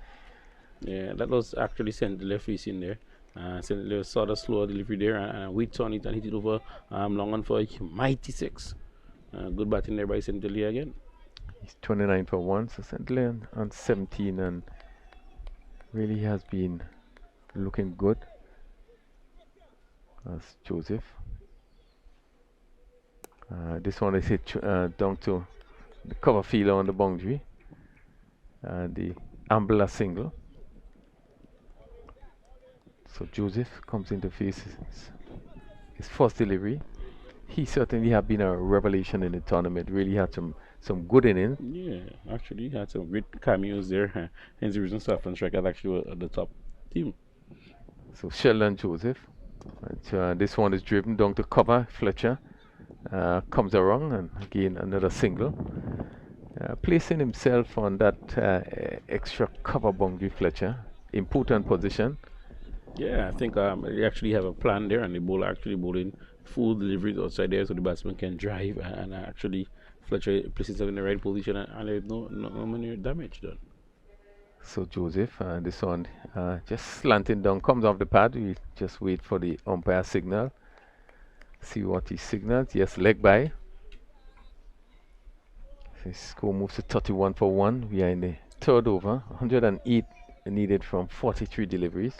Yeah, that was actually sent the left face in there. Sent saw the slower delivery there and wait on it and hit it over long on for a mighty 6. Good batting there by St. Lee again. He's 29 for 1, so St. Lee on 17, and really has been looking good. As Joseph. This one is hit down to the cover fielder on the boundary. The Ambler single. So Joseph comes into face his first delivery. He certainly have been a revelation in the tournament. Really had some good innings. Yeah, actually, he had some great cameos there. Hence the reason Saffron Strikers actually were at the top team. So Sheldon Joseph. This one is driven down to cover. Fletcher comes around, and again another single. Placing himself on that extra cover boundary, Fletcher. Important position. Yeah, I think they actually have a plan there, and the bowler actually bowling full deliveries outside there so the batsman can drive, and actually Fletcher places himself in the right position, and there's no many damage done. So Joseph, this one just slanting down, comes off the pad. We just wait for the umpire signal. See what he signals. Yes, leg by. The score moves to 31 for 1. We are in the third over. 108 needed from 43 deliveries.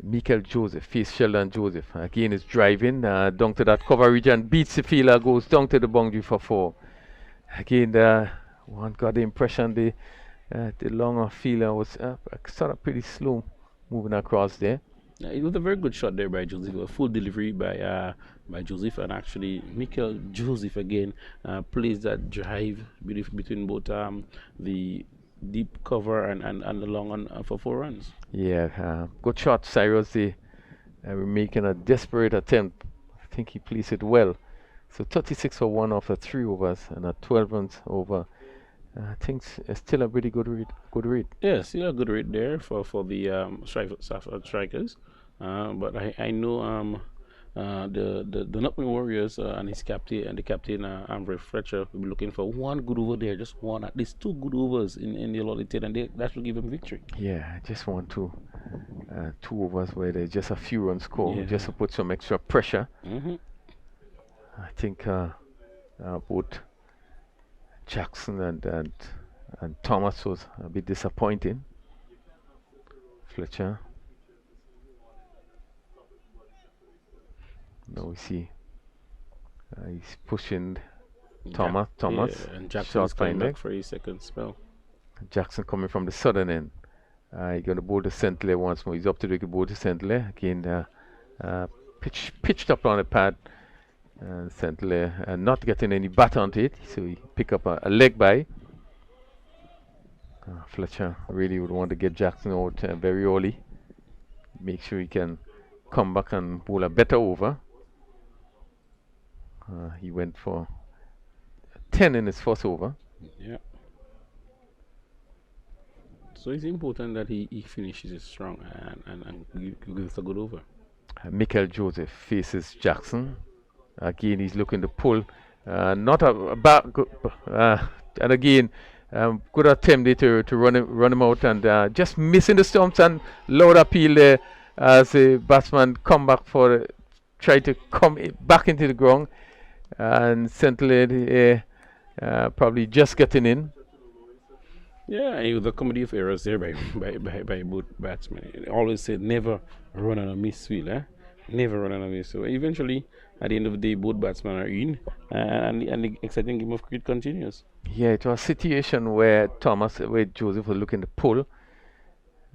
Michael Joseph face Sheldon Joseph. Again is driving down to that cover region, beats the fielder, goes down to the boundary for 4. Again, one got the impression the longer fielder was sort of pretty slow moving across there. It was a very good shot there by Joseph. A full delivery by Joseph, and actually Michael Joseph again plays that drive between both the deep cover and the long on for 4 runs. Yeah, good shot, Cyrus. They were making a desperate attempt. I think he placed it well. So 36 for 1 after 3 overs and a 12 runs over. I think it's still a pretty good rate. Yeah, still a good rate there for the Saffron Strikers. But I know the Nutmeg Warriors and his captain and the captain Andre Fletcher will be looking for one good over there, just one, at least 2 good overs in the allotted 10, and that will give them victory. Yeah, I just want 2 overs where there's just a few runs scored, just to put some extra pressure. I think both Jackson and Thomas was a bit disappointing. Fletcher. Now we see he's pushing Thomas. Yeah, and Jackson is coming back for his second spell. Jackson coming from the southern end. He's going to bowl to Sentley once more. He's up to the bowl to Sentley. Again, pitched up on the pad. Sentley not getting any bat onto it, so he pick up a leg by. Fletcher really would want to get Jackson out very early. Make sure he can come back and bowl a better over. He went for 10 in his first over. Yeah. So it's important that he finishes it strong and gives a good over. Michael Joseph faces Jackson. Again, he's looking to pull. Not a back. And again, good attempt there to run him out, and just missing the stumps, and loud appeal there as the batsman come back try to come back into the ground, and Sentley probably just getting in. Yeah, it was a comedy of errors there by both batsmen. They always said never run on a miss wheel, never run on a miss. So eventually, at the end of the day, both batsmen are in, and the exciting game of cricket continues. Yeah, it was a situation where Joseph was looking to pull.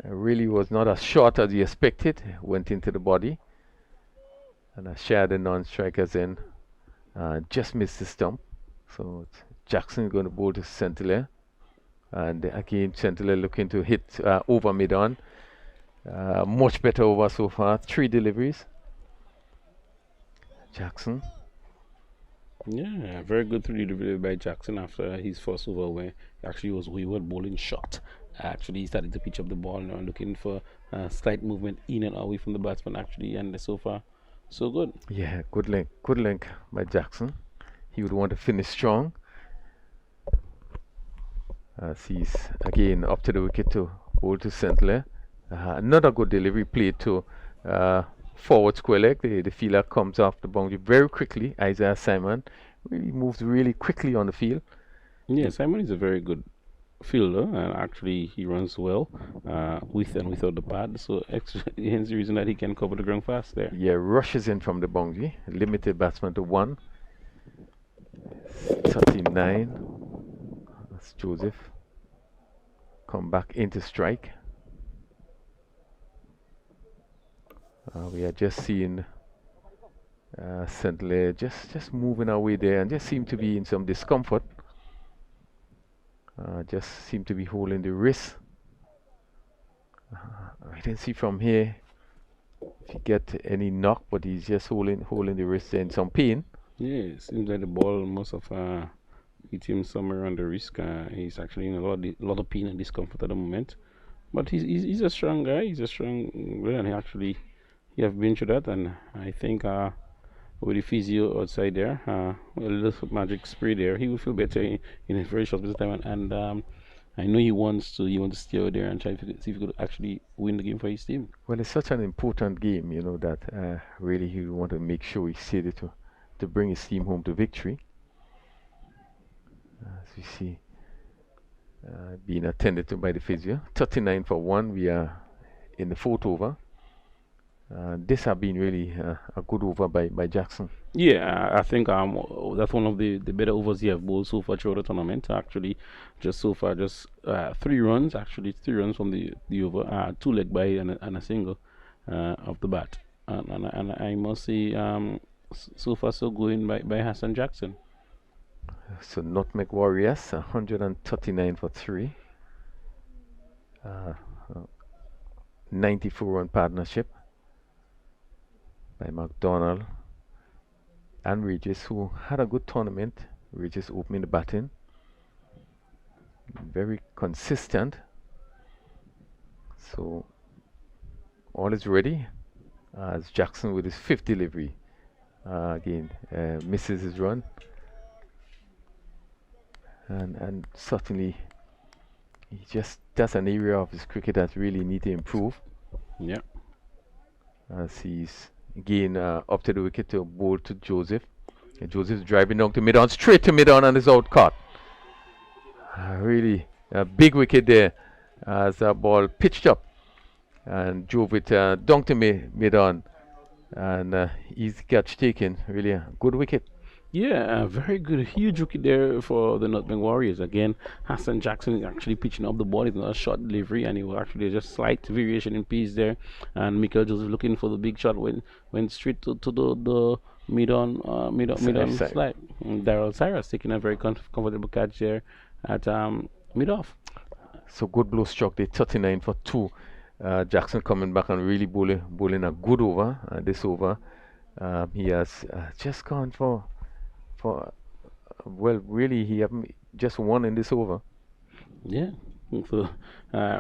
Really was not as short as he expected. Went into the body, and I shared the non-strikers in. Just missed the stump. So Jackson is going to bowl to Sentley. And again, Sentley looking to hit over mid-on. Much better over so far. 3 deliveries. Jackson. Yeah, very good 3 deliveries by Jackson after his first over, where actually was wayward bowling shot. Actually, he started to pitch up the ball now and looking for slight movement in and away from the batsman, actually, and so far, so good. Yeah, good link by Jackson. He would want to finish strong. He's again up to the wicket to bowl to Sentley. Another good delivery played to forward square leg. The fielder comes off the boundary very quickly. Isaiah Simon really moves really quickly on the field. Yeah, Simon is a very good fielder, and actually he runs well with and without the pad. So hence the reason that he can cover the ground fast there. Yeah, rushes in from the boundary. Limited batsman to 1. 39. That's Joseph. Come back into strike. We are just seeing St. Lear just moving away there and just seem to be in some discomfort. Just seem to be holding the wrist. I didn't see from here if he get any knock, but he's just holding the wrist in some pain. Yeah, it seems like the ball must have hit him somewhere on the wrist. He's actually in a lot of pain and discomfort at the moment. But he's a strong guy. He's a strong guy, and he have been through that. And I think with the physio outside there, a little magic spray there, he will feel better in a very short bit of time. And I know he wants to stay out there and try to see if he could actually win the game for his team. Well, it's such an important game, you know, that really he want to make sure he stay there to bring his team home to victory. As we see, being attended to by the physio. 39 for 1. We are in the 4th over. This has been really a good over by Jackson. Yeah, I think that's one of the better overs he have bowled so far throughout the tournament. Actually, just so far, just 3 runs. Actually, 3 runs from the over, 2 leg by and a single of the bat. And I must say, so far so good by Hassan Jackson. So Nutmeg Warriors 139 for 3. 94-run partnership by McDonald and Regis, who had a good tournament. Regis opening the batting, very consistent. So all is ready as Jackson with his 5th delivery again misses his run, and certainly that's an area of his cricket that really need to improve. Yeah, as he's again up to the wicket to bowl to Joseph. And Joseph's driving down to mid-on, straight to mid-on, and is out caught. Really a big wicket there as a ball pitched up and drove it down to mid-on, and easy catch taken. Really a good wicket. Yeah, a very good, huge wicket there for the Nutmeg Warriors. Again, Hassan Jackson is actually pitching up the ball. It's not a short delivery, and it was actually just slight variation in pace there. And Michael Joseph looking for the big shot went straight to the mid-on slide. And Daryl Cyrus taking a very comfortable catch there at mid-off. So good blow struck there, 39 for 2. Jackson coming back and really bowling a good over. This over, he has just gone for well, really he haven't just won in this over. Yeah. So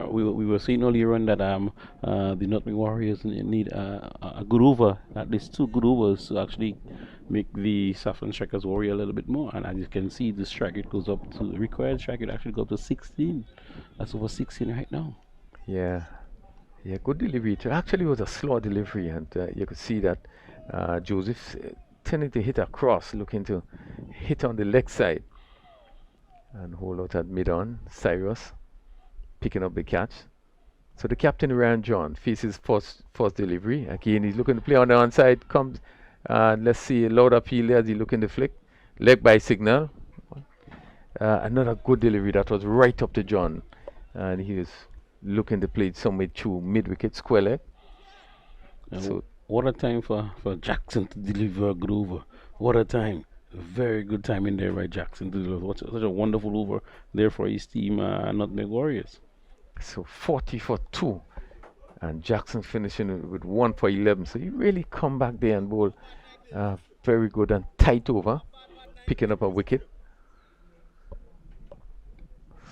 we were saying earlier on that the Nutmeg Warriors need a good over, at least 2 good overs to actually make the Saffron Strikers worry a little bit more. And as you can see, the strike rate goes up to the required strike rate actually go up to 16. That's over 16 right now. Yeah, good delivery. It actually was a slow delivery, and you could see that Joseph tending to hit across, looking to hit on the leg side and hold out at mid-on. Cyrus picking up the catch. So the captain, Ryan John, faces first delivery. Again, he's looking to play on the onside. Comes, let's see, a loud appeal there as he looking to flick. Leg by signal. Another good delivery that was right up to John. And he was looking to play somewhere through mid-wicket square leg. So what a time for Jackson to deliver a good over. What a time. Very good time in there by Jackson to deliver. Such a wonderful over there for his team, Nutmeg Warriors. So 40 for 2. And Jackson finishing with 1 for 11. So he really come back there and bowl very good and tight over, picking up a wicket.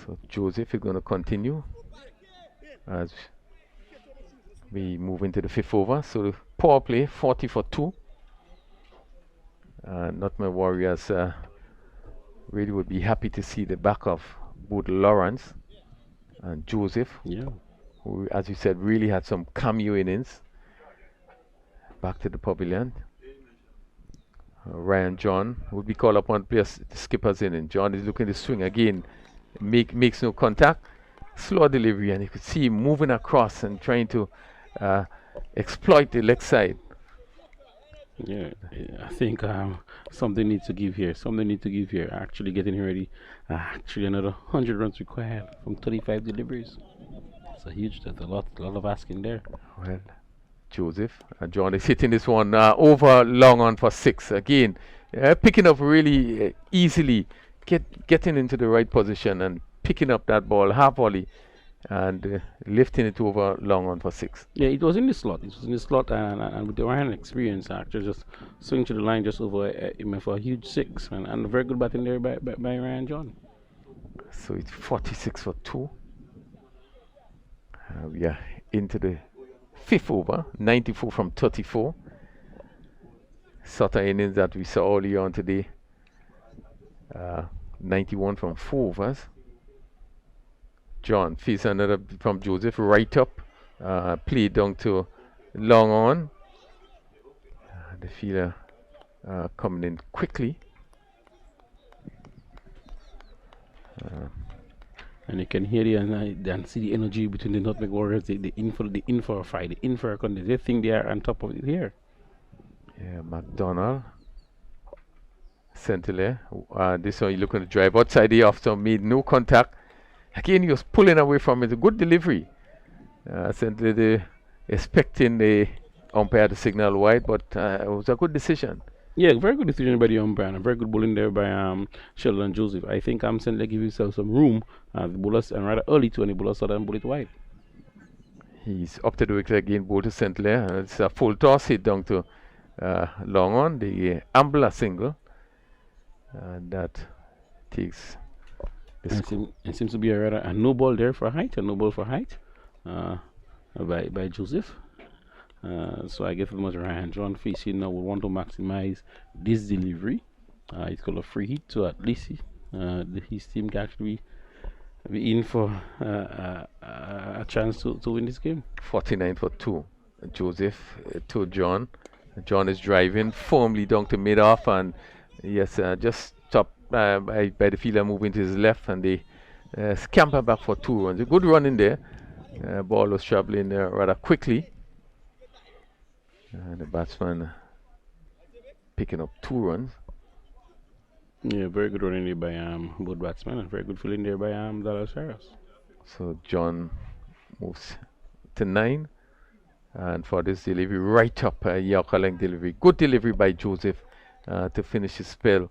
So Joseph is going to continue as we move into the 5th over. So the power play 40 for 2. Nutmeg Warriors really would be happy to see the back of both Lawrence and Joseph, yeah, who, as you said, really had some cameo innings. Back to the pavilion. Ryan John would be called upon to play the skipper's inning. John is looking to swing again. Makes no contact. Slow delivery, and you could see him moving across and trying to exploit the leg side. Yeah, I think something needs to give here. Something needs to give here. Actually getting ready. Actually another 100 runs required from 35 deliveries. That's a lot of asking there. Well, Joseph John is hitting this one over long on for 6 again. Picking up really easily, getting into the right position and picking up that ball half volley and lifting it over long on for 6. Yeah, it was in the slot. And with the Ryan experience, actually just swing to the line just over him for a huge 6, and a very good batting there by Ryan John. So it's 46 for 2. We are into the 5th over, 94 from 34. Sort of innings that we saw earlier on today. 91 from 4 overs. John feeds another from Joseph right up. Play down to long on. The fielder coming in quickly. And you can hear and see the energy between the Nutmeg Warriors. The in for a fight, the in for a contest. They think they are on top of it here. Yeah, McDonald. Centile. This one, you're looking to drive outside the off, so made no contact. Again, he was pulling away from it. A good delivery. Centile expecting the umpire to signal wide, but it was a good decision. Yeah, very good decision by the umpire, and a very good bowling there by Sheldon Joseph. I think Centile give himself some room. The bowlers and rather early too, and the bowlers saw and bullet wide. He's up to the wicket again, bowl to Centile. It's a full toss hit down to long on, the Ambler single. And that takes it seems to be a no ball there for height, by Joseph. So I guess it was Ryan John facing now will want to maximize this delivery. It's called a free hit, so at least his team can actually be in for a chance to win this game. 49 for 2. Joseph to John. John is driving firmly down to mid-off, and yes, just stopped by the fielder moving to his left, and they scamper back for 2 runs. A good run in there. Ball was traveling there rather quickly. The batsman picking up 2 runs. Yeah, very good running there by both batsmen, and very good fielding there by Dallas Harris. So John moves to 9. And for this delivery, right up Yorker length delivery. Good delivery by Joseph to finish his spell,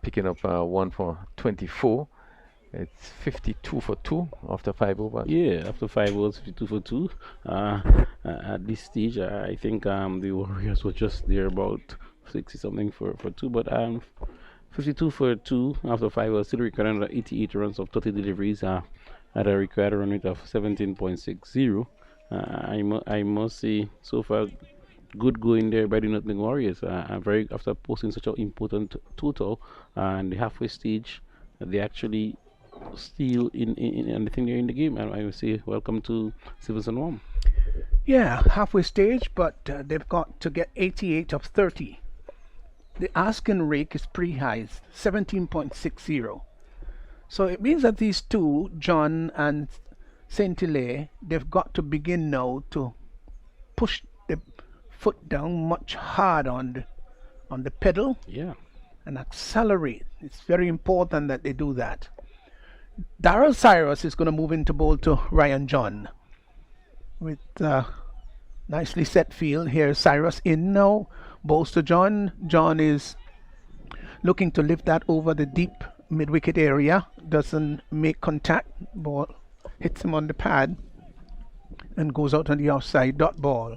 picking up 1 for 24. It's 52 for 2 after 5 overs. Yeah, after 5 overs, 52 for 2. At this stage, I think the Warriors were just there about 60 something for 2, but 52 for 2 after 5 overs, still requiring 88 runs of 30 deliveries at a required run rate of 17.60. I must say, so far, good going there by the Nutmeg Warriors. Very after posting such an important total, and the halfway stage, they actually still in anything there in the game. And I would say, welcome to Stevenson Warm. Yeah, halfway stage, but they've got to get 88 of 30. The asking rate is pretty high, 17.60. So it means that these two, John and Saint-Hilaire, they've got to begin now to push the foot down much hard on the pedal, yeah, and accelerate. It's very important that they do that. Darrell Cyrus is going to move into bowl to Ryan John with nicely set field. Here's Cyrus in now, bowls to John. John is looking to lift that over the deep mid-wicket area, doesn't make contact, ball hits him on the pad and goes out on the outside, dot ball.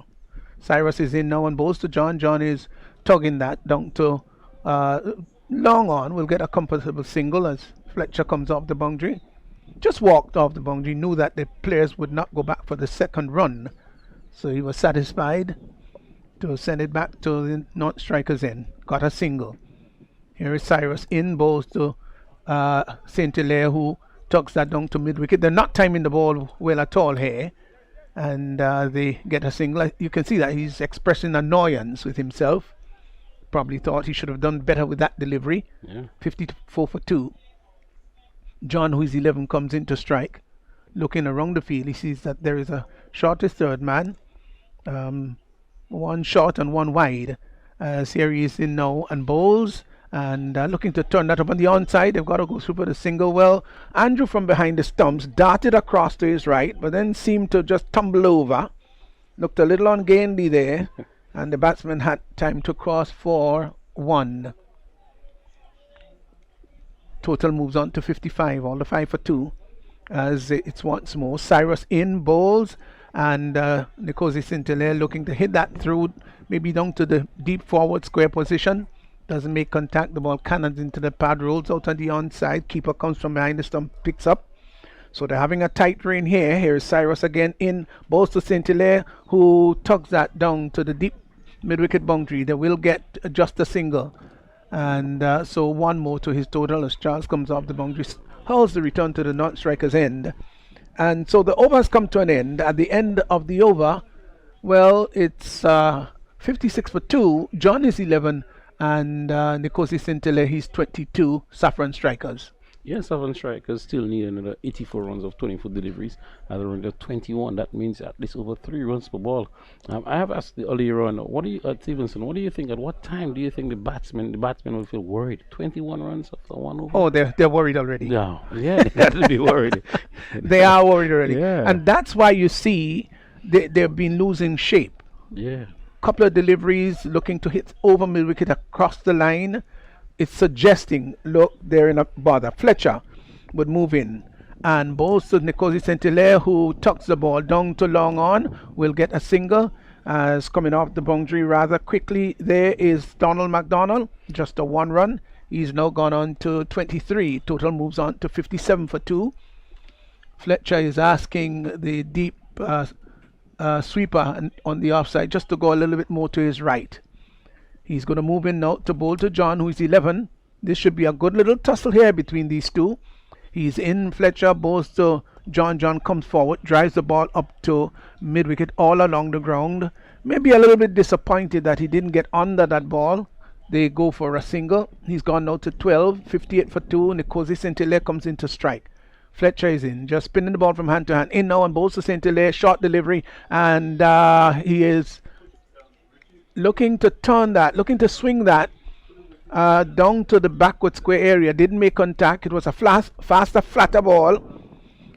Cyrus is in now and bowls to John. John is tugging that down to long on. Will get a comfortable single as Fletcher comes off the boundary. Just walked off the boundary, knew that the players would not go back for the second run, so he was satisfied to send it back to the non-strikers in. Got a single. Here is Cyrus in, bowls to Saint-Hilaire, who tucks that down to mid-wicket. They're not timing the ball well at all here, and they get a single. You can see that he's expressing annoyance with himself. Probably thought he should have done better with that delivery. Yeah. 54 for 2. John, who is 11, comes in to strike. Looking around the field, he sees that there is a shortest third man. One short and one wide. Here he is in now and bowls. And looking to turn that up on the onside. They've got to go through for the single. Well, Andrew from behind the stumps darted across to his right, but then seemed to just tumble over. Looked a little ungainly there. And the batsman had time to cross for 1. Total moves on to 55, all the 5 for 2. As it's once more Cyrus in bowls, and Nkosi Sintele looking to hit that through, maybe down to the deep forward square position. Doesn't make contact, the ball cannons into the pad, rolls out on the onside. Keeper comes from behind the stump, picks up. So they're having a tight rein here. Here's Cyrus again in bowls to Sintele, who tugs that down to the deep mid-wicket boundary. They will get just a single. And so 1 more to his total as Charles comes off the boundary, hurls the return to the non-striker's end. And so the over has come to an end. At the end of the over, well, it's 56 for 2. John is 11, and Nkosi Sintele, he's 22. Saffron Strikers. Yes, Saffron Strikers still need another 84 runs of 24 deliveries at around 21. That means at least over 3 runs per ball. I have asked the earlier on, what do you, Stevenson, what do you think? At what time do you think the batsman will feel worried? 21 runs after 1 over. Oh, they're worried already. No, yeah, they have to be worried. They are worried already. Yeah. And that's why you see they've been losing shape. Yeah. Couple of deliveries looking to hit over mid wicket across the line. It's suggesting, look, they're in a bother. Fletcher would move in, and bowls to Nkosi Sintele, who tucks the ball down to long on, will get a single. As coming off the boundary rather quickly, there is Donald McDonald, just a 1 run. He's now gone on to 23. Total moves on to 57 for 2. Fletcher is asking the deep sweeper on the offside just to go a little bit more to his right. He's going to move in now to bowl to John, who is 11. This should be a good little tussle here between these two. He's in. Fletcher bowls to John. John comes forward, drives the ball up to mid-wicket all along the ground. Maybe a little bit disappointed that he didn't get under that ball. They go for a single. He's gone now to 12, 58 for 2. Nkosi Sintele comes in to strike. Fletcher is in, just spinning the ball from hand to hand. In now and bowls to Sintele, short delivery, and he is looking to turn that, looking to swing that down to the backward square area. Didn't make contact. It was a faster, flatter ball.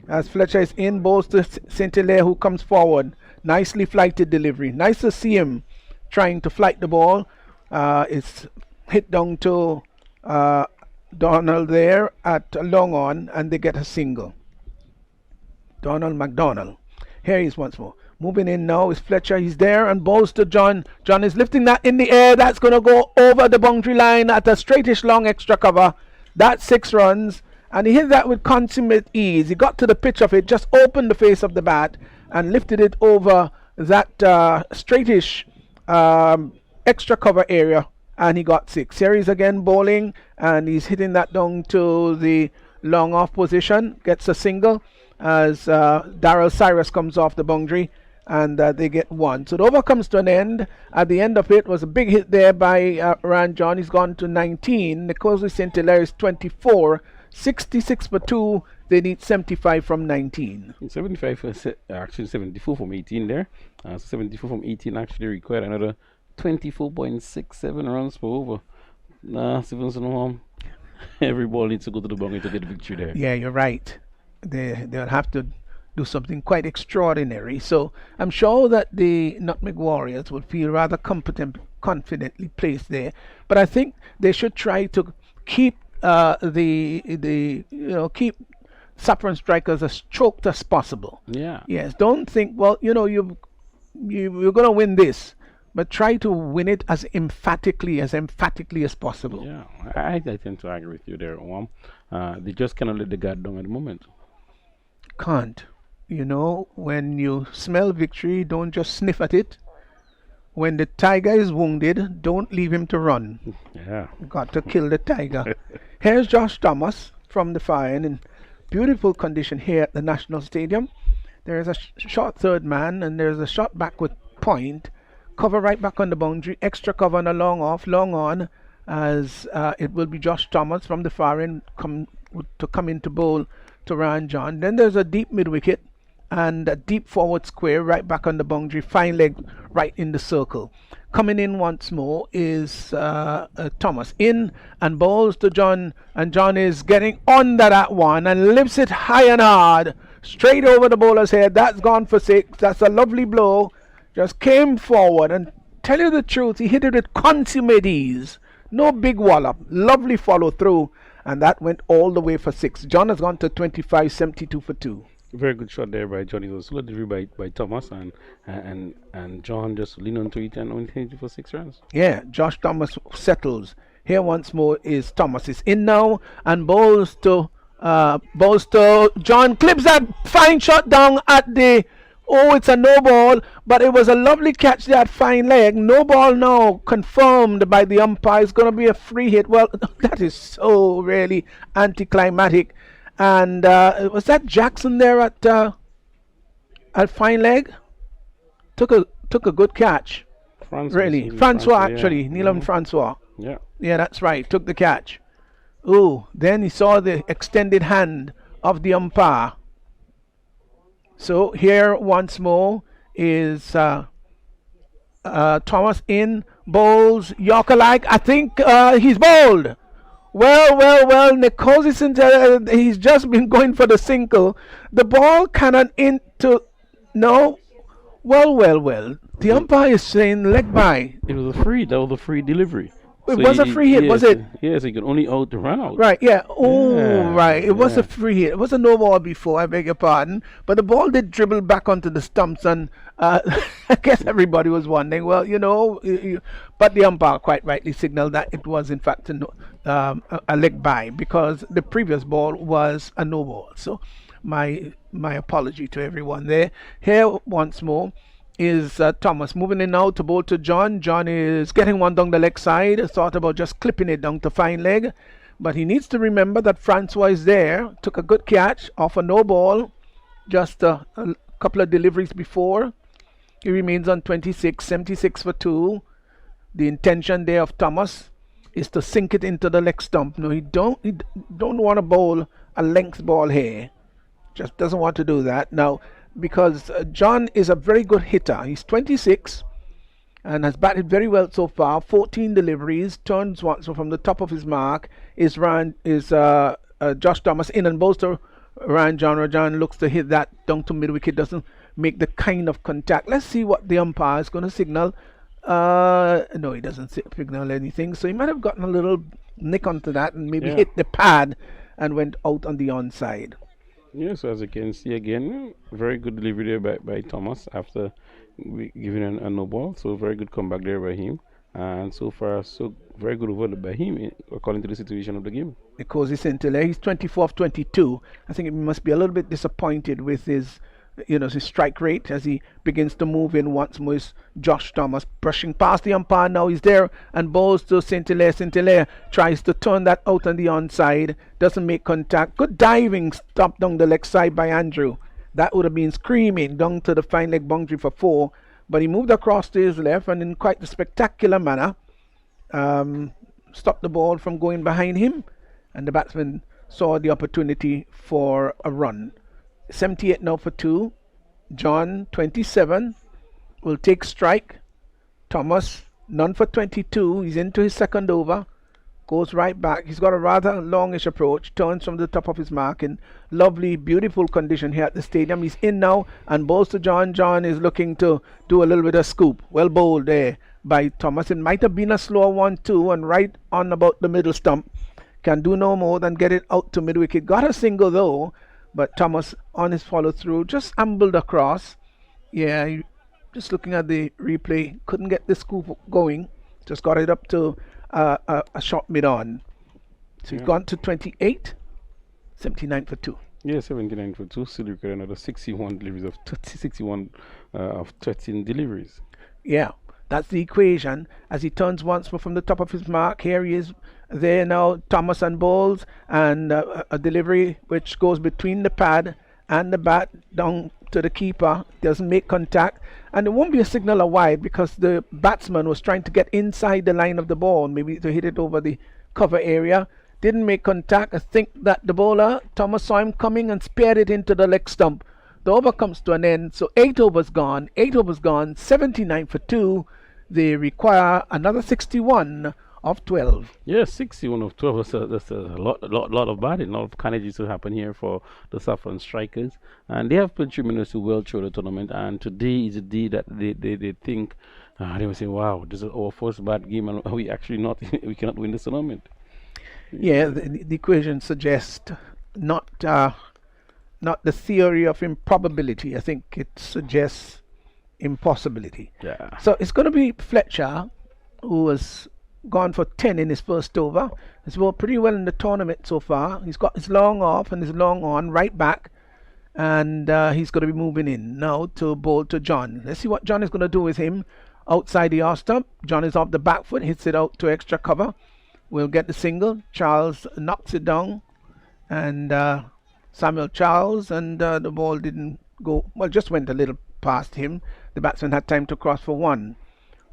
As Fletcher is in, bowls to Sintele, who comes forward. Nicely flighted delivery. Nice to see him trying to flight the ball. It's hit down to Donald there at long on, and they get a single. Donald McDonald. Here he is once more. Moving in now is Fletcher. He's there and bowls to John. John is lifting that in the air. That's going to go over the boundary line at a straightish long extra cover. That's 6 runs. And he hit that with consummate ease. He got to the pitch of it, just opened the face of the bat and lifted it over that straightish extra cover area. And he got 6. Here he's again bowling, and he's hitting that down to the long off position. Gets a single as Darrell Cyrus comes off the boundary, and they get 1. So the over comes to an end. At the end of it was a big hit there by Ran John. He's gone to 19. Nkosi Sintele is 24. 66 for 2. They need 75 from 19. 75 for actually 74 from 18 there. 74 from 18 actually required another 24.67 runs per over. Stevenson, every ball needs to go to the boundary to get the victory there. Yeah, you're right. They'll have to do something quite extraordinary. So I'm sure that the Nutmeg Warriors will feel rather confidently placed there. But I think they should try to keep keep Saffron Strikers as choked as possible. Yeah. Yes. Don't think, well, you're going to win this, but try to win it as emphatically as possible. Yeah, I tend to agree with you there, Wam. They just cannot let the guard down at the moment. Can't. When you smell victory, don't just sniff at it. When the tiger is wounded, don't leave him to run. Yeah. Got to kill the tiger. Here's Josh Thomas from the Fire in beautiful condition here at the National Stadium. There's a short third man, and there's a shot back with point. Cover right back on the boundary. Extra cover on a long off, long on, as it will be Josh Thomas from the far end to come into bowl to Ryan John. Then there's a deep mid wicket and a deep forward square right back on the boundary. Fine leg right in the circle. Coming in once more is Thomas in and bowls to John, and John is getting under that one and lifts it high and hard straight over the bowler's head. That's gone for 6. That's a lovely blow. Just came forward, and tell you the truth, he hit it with consummate ease. No big wallop, lovely follow through, and that went all the way for 6. John has gone to 25, 72 for 2. Very good shot there by Johnny. It was slow delivery by Thomas, and John just leaned onto it and only hit it for 6 runs. Yeah, Josh Thomas settles. Here once more is Thomas. Is in now and bowls to John. Clips that fine shot down at the. Oh, it's a no ball, but it was a lovely catch, that fine leg. No ball now, confirmed by the umpire. It's going to be a free hit. Well, that is so really anticlimactic. And was that Jackson there at fine leg? Took a good catch. Francois actually, yeah. Neelam Francois. Yeah, that's right. Took the catch. Oh, then he saw the extended hand of the umpire. So here once more is Thomas in, bowls Yorker like. I think he's bowled. Well, Nicosi, he's just been going for the single. The ball cannot into, no. Well. The umpire is saying leg by. It was a free. That was a free delivery. It was a free hit, yes, was it? Yes, he could only out the run out. Right, yeah. Oh, yeah, right. It was a free hit. It was a no ball before, I beg your pardon. But the ball did dribble back onto the stumps, and I guess everybody was wondering, well, but the umpire quite rightly signaled that it was, in fact, a leg by, because the previous ball was a no ball. So my apology to everyone there. Here, once more, is Thomas moving in now to bowl to John. John is getting one down the leg side. Thought about just clipping it down to fine leg, but he needs to remember that Francois is there. Took a good catch off a no ball just a couple of deliveries before. He remains on 26, 76 for 2. The intention there of Thomas is to sink it into the leg stump. No, he don't want to bowl a length ball here. Just doesn't want to do that now. Because John is a very good hitter. He's 26 and has batted very well so far. 14 deliveries, turns once from the top of his mark. Is Josh Thomas in and bowls to Ryan John. Rajan looks to hit that down to mid wicket. Doesn't make the kind of contact. Let's see what the umpire is going to signal. No, he doesn't signal anything. So he might have gotten a little nick onto that and maybe hit the pad and went out on the onside. Yes, as you can see again, very good delivery there by Thomas after giving a no ball. So very good comeback there by him. And so far, so very good over by him according to the situation of the game. Nicosi Scintilla, he's 24 of 22. I think he must be a little bit disappointed with his strike rate as he begins to move in once more. Is Josh Thomas brushing past the umpire now. He's there and bowls to Scintilla. Scintilla tries to turn that out on the onside. Doesn't make contact. Good diving stop down the leg side by Andrew. That would have been screaming down to the fine leg boundary for 4. But he moved across to his left and in quite a spectacular manner stopped the ball from going behind him. And the batsman saw the opportunity for a run. 78 now for 2. John 27 will take strike. Thomas none for 22. He's into his second over. Goes right back. He's got a rather longish approach. Turns from the top of his mark in lovely, beautiful condition here at the stadium. He's in now and bowls to John. John is looking to do a little bit of scoop. Well bowled there by Thomas. It might have been a slow 1-2 and right on about the middle stump. Can do no more than get it out to mid wicket. Got a single though. But Thomas on his follow through just ambled across. Yeah, just looking at the replay, couldn't get the scoop going. Just got it up to a short mid on. So he's gone to 28, 79 for 2. Yeah, 79 for 2. Still recording another 61 deliveries of 61 of 13 deliveries. Yeah, that's the equation. As he turns once more from the top of his mark, here he is. There now, Thomas and bowls and a delivery which goes between the pad and the bat down to the keeper, doesn't make contact, and it won't be a signal of wide because the batsman was trying to get inside the line of the ball, maybe to hit it over the cover area. Didn't make contact. I think that the bowler, Thomas, saw him coming and speared it into the leg stump. The over comes to an end, so 8 overs gone, 79 for 2. They require another 61 of 12. Yeah, 61 of 12. That's a lot of batting, a lot of carnage to happen here for the Saffron Strikers. And they have played tremendously well through the tournament. And today is a day that they think, they were saying, wow, this is our first bad game and we actually not, we cannot win this tournament. Yeah, the equation suggests not the theory of improbability. I think it suggests impossibility. Yeah. So it's going to be Fletcher, who has gone for 10 in his first over. He's bowled pretty well in the tournament so far. He's got his long off and his long on right back, and he's going to be moving in now to bowl to John. Let's see what John is going to do with him outside the off stump. John is off the back foot, hits it out to extra cover. We'll get the single. Charles knocks it down, and Samuel Charles, and the ball didn't go, well, just went a little past him. The batsman had time to cross for one.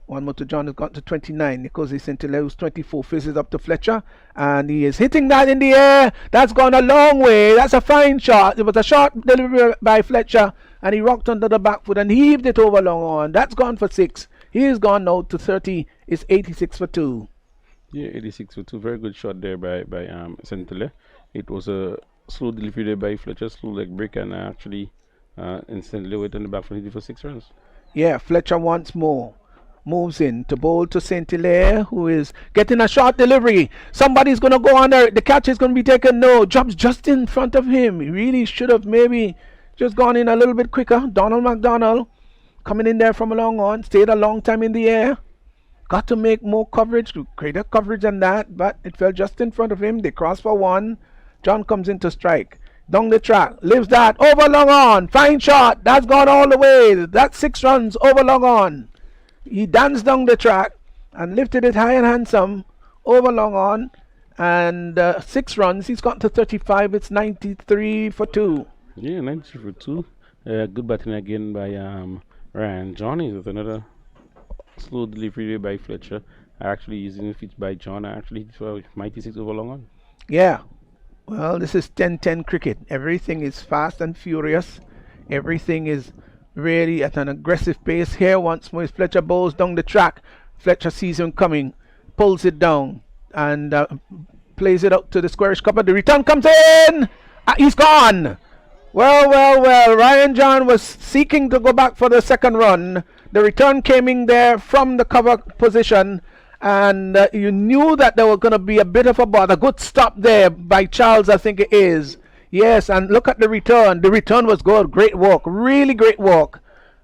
One more to John, has got to 29. Nicosi St-Hilaire's 24, faces up to Fletcher, and he is hitting that in the air. That's gone a long way. That's a fine shot. It was a short delivery by Fletcher, and he rocked under the back foot and heaved it over long on. That's gone for 6. He is gone now to 30. It's 86 for 2. Yeah, 86 for 2. Very good shot there by St-Hilaire. It was a slow delivery there by Fletcher, slow leg break, and actually instantly went on the back for 6 runs. Yeah, Fletcher once more moves in to bowl to St-Hilaire, who is getting a short delivery. Somebody's going to go under it. The catch is going to be taken. No, jumps just in front of him. He really should have maybe just gone in a little bit quicker. Donald McDonald coming in there from a long on, stayed a long time in the air. Got to make more coverage, greater coverage than that, but it fell just in front of him. They cross for 1. John comes in to strike. Down the track, lives that, over long on. Fine shot. That's gone all the way. That's 6 runs over long on. He danced down the track and lifted it high and handsome over long on, and 6 runs. He's got to 35. It's 93 for 2. Yeah, 93 for 2. Good batting again by Ryan Johnny with another slow delivery by Fletcher. Actually using the pitch by John. Actually hit for 96 over long on. Yeah. Well, this is 10-10 cricket. Everything is fast and furious. Everything is really at an aggressive pace. Here once more, Fletcher bowls down the track. Fletcher sees him coming, pulls it down, and plays it out to the squarish cover. The return comes in. He's gone. Well. Ryan John was seeking to go back for the second run. The return came in there from the cover position, and you knew that there was going to be a bit of a bother. Good stop there by Charles, I think it is. Yes, and look at the return. The return was good. Great walk. Really great walk.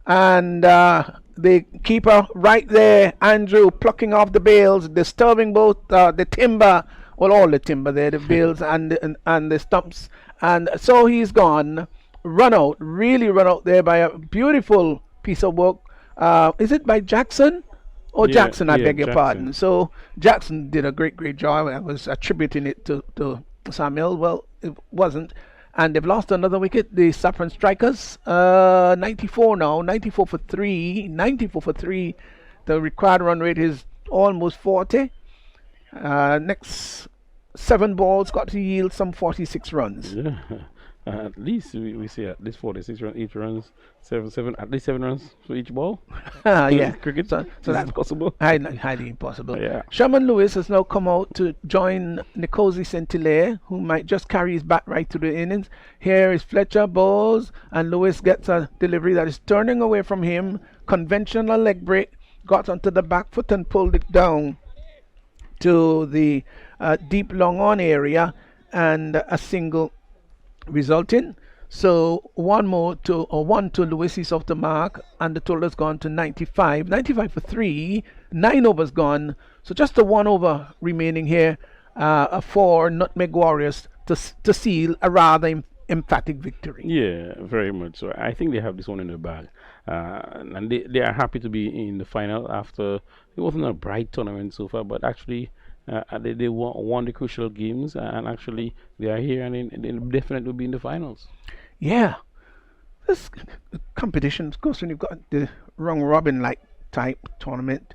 And the keeper right there, Andrew, plucking off the bails, disturbing both the timber, well, all the timber there, the bails and the stumps. And so he's gone. Run out. Really run out there by a beautiful piece of work. Is it by Jackson? Or Jackson, I beg your pardon. So Jackson did a great job. I was attributing it to Samuel. Well, it wasn't. And they've lost another wicket. The Saffron Strikers, 94 now, 94 for 3. The required run rate is almost 40. Next 7 balls got to yield some 46 runs. Yeah. At least we see at least 46 runs, 8 runs, 7, at least 7 runs for each ball. Yeah, cricket. So that's possible. Highly impossible. Yeah. Sherman Lewis has now come out to join Nicosi St-Hilaire, who might just carry his bat right to the innings. Here is Fletcher bowls, and Lewis gets a delivery that is turning away from him. Conventional leg break, got onto the back foot and pulled it down to the deep long on area, and a single resulting. So one to Lewis. He's off the mark, and the total has gone to 95 for 3. 9 overs gone, so just a 1 over remaining here for Nutmeg Warriors to seal a rather emphatic victory. Yeah, very much so. I think they have this one in the bag, and they are happy to be in the final after it wasn't a bright tournament so far, but actually they won the crucial games, and actually they are here, and they definitely will be in the finals. Yeah, this competition, of course, when you've got the round robin like type tournament,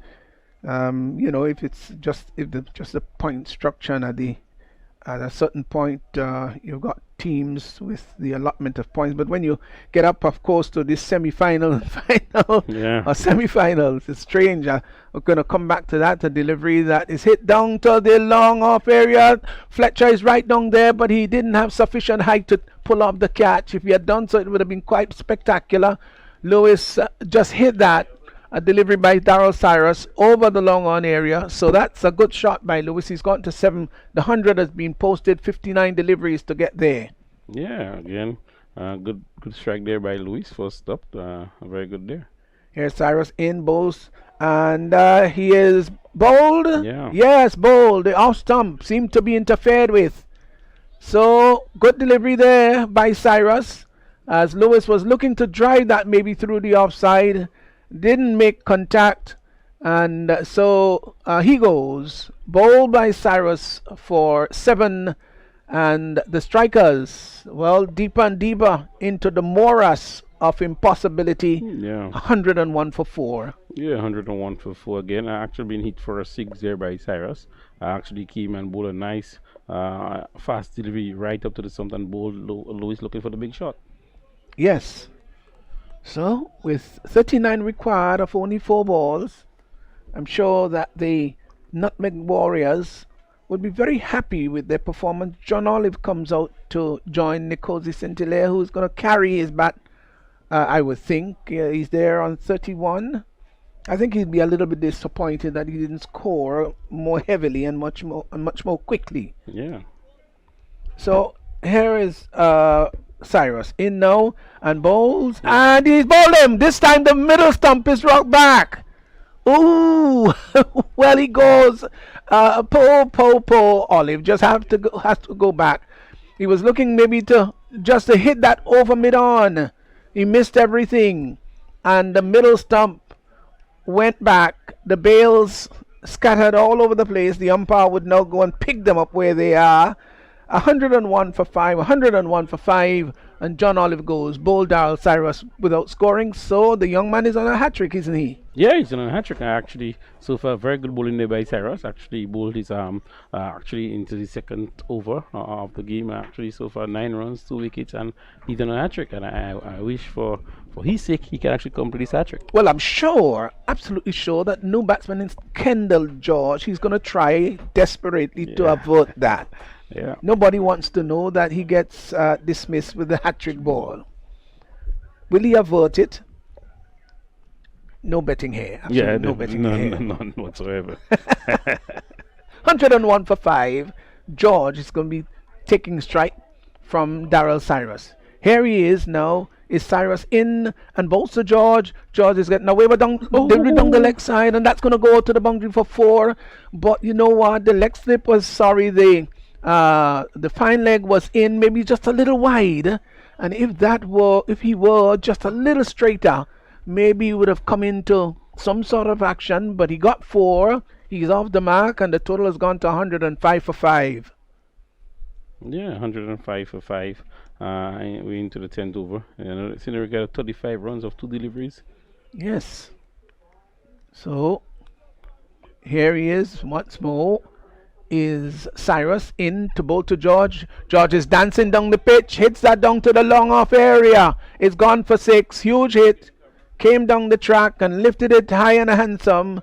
if it's just just a point structure and at a certain point you've got teams with the allotment of points, but when you get up, of course, to this semi-final and final or semi-finals, it's strange. We're going to come back to that. A delivery that is hit down to the long off area. Fletcher is right down there, but he didn't have sufficient height to pull off the catch. If he had done so, it would have been quite spectacular. Lewis just hit that. A delivery by Darrell Cyrus over the long on area. So that's a good shot by Lewis. He's gone to 7. The 100 has been posted. 59 deliveries to get there. Yeah, again, good strike there by Lewis. First up, very good there. Here's Cyrus in, bowls, and he is bowled. Yeah. Yes, bowled. The off stump seemed to be interfered with. So good delivery there by Cyrus, as Lewis was looking to drive that maybe through the offside. Didn't make contact, and so he goes bowled by Cyrus for 7, and the Strikers, well, deeper and deeper into the morass of impossibility. 101 for 4. Yeah, 101 for 4 again. I actually been hit for a 6 there by Cyrus. I actually came and bowled a nice fast delivery right up to the stump and bowled Lewis looking for the big shot. Yes. So, with 39 required of only 4 balls, I'm sure that the Nutmeg Warriors would be very happy with their performance. John Olive comes out to join Nkosi St-Hilaire, who's going to carry his bat, I would think. He's there on 31. I think he'd be a little bit disappointed that he didn't score more heavily and much more quickly. Yeah. So, here is Cyrus in now and bowls, and he's bowled him. This time the middle stump is rocked back. Ooh, well, he goes Olive just has to go back. He was looking maybe to hit that over mid on. He missed everything, and the middle stump went back. The bails scattered all over the place. The umpire would now go and pick them up where they are. 101 for 5, 101 for 5, and John Olive goes bowled Darrell Cyrus without scoring. So the young man is on a hat trick, isn't he? Yeah, he's on a hat trick. Actually, so far, very good bowling there by Cyrus. Actually, bowled his actually into the second over of the game. Actually, so far 9 runs, 2 wickets, and he's on a hat trick. And I wish for his sake he can actually complete his hat trick. Well, I'm sure, absolutely sure, that new batsman is Kendall George. He's going to try desperately to avert that. Yeah. Nobody wants to know that he gets dismissed with the hat-trick ball. Will he avert it? No betting here. Absolutely no betting here. None whatsoever. 101 for 5. George is going to be taking strike from Darrell Cyrus. Here he is now. Is Cyrus in and bowls to George? George is getting away with down the leg side, and that's going to go out to the boundary for 4. But you know what? The leg slip was sorry. The fine leg was in, maybe just a little wide, and if he were just a little straighter, maybe he would have come into some sort of action. But he got 4. He's off the mark, and the total has gone to 105 for 5. Yeah, 105 for 5. We're into the 10th over. We got 35 runs of 2 deliveries. Yes. So here he is once more. Is Cyrus in to bowl to George. George is dancing down the pitch, hits that down to the long off area. It's gone for 6. Huge hit. Came down the track and lifted it high and handsome.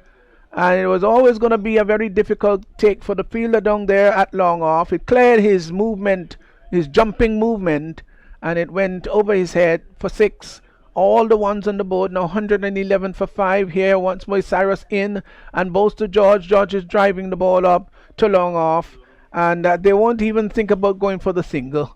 And it was always going to be a very difficult take for the fielder down there at long off. It cleared his movement, his jumping movement, and it went over his head for 6. All the ones on the board now. 111 for 5 here. Once more Cyrus in and bowls to George. George is driving the ball up to long off, and they won't even think about going for the single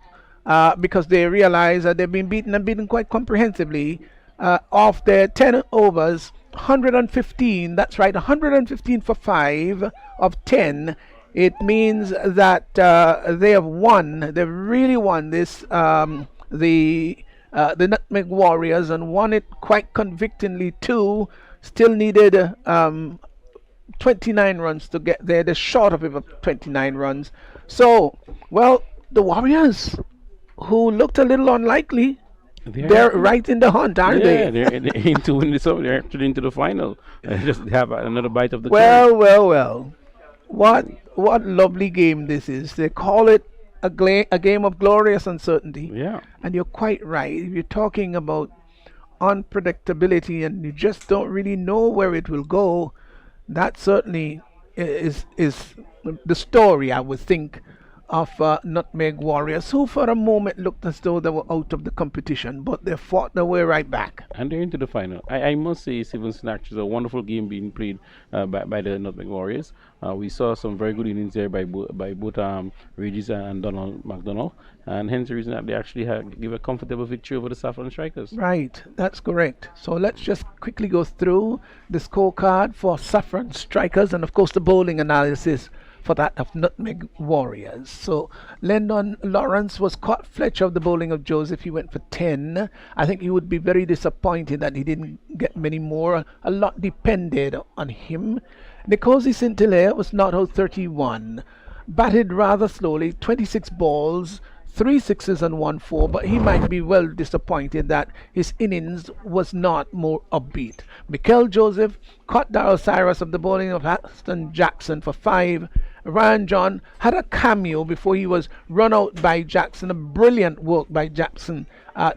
because they realize that they've been beaten and beaten quite comprehensively. Off their 10 overs, 115, that's right, 115 for 5 of 10. It means that they have won, they've really won this, the Nutmeg Warriors, and won it quite convincingly too. Still needed 29 runs to get there. They're short of it 29 runs. So, well, the Warriors, who looked a little unlikely They're right in the hunt, aren't yeah, they? they're into win this. They're actually into the final. Just have another bite of the cherry. Well, well, well. What lovely game this is. They call it a game of glorious uncertainty. Yeah. And you're quite right. If you're talking about unpredictability and you just don't really know where it will go, that certainly is the story, I would think, of Nutmeg Warriors, who for a moment looked as though they were out of the competition, but they fought their way right back. And they're into the final. I must say, Stephen Snatch is a wonderful game being played by the Nutmeg Warriors. We saw some very good innings there by both Regis and Donald McDonald, and hence the reason that they actually give a comfortable victory over the Saffron Strikers. Right, that's correct. So let's just quickly go through the scorecard for Saffron Strikers and, of course, the bowling analysis for that of Nutmeg Warriors. So Lyndon Lawrence was caught Fletcher of the bowling of Joseph. He went for 10. I think he would be very disappointed that he didn't get many more. A lot depended on him. Nicosi St-Hilaire was not out 31. Batted rather slowly, 26 balls, 3 sixes and 1 4, but he might be well disappointed that his innings was not more upbeat. Mikel Joseph caught Darrell Cyrus of the bowling of Aston Jackson for 5. Ryan John had a cameo before he was run out by Jackson. A brilliant work by Jackson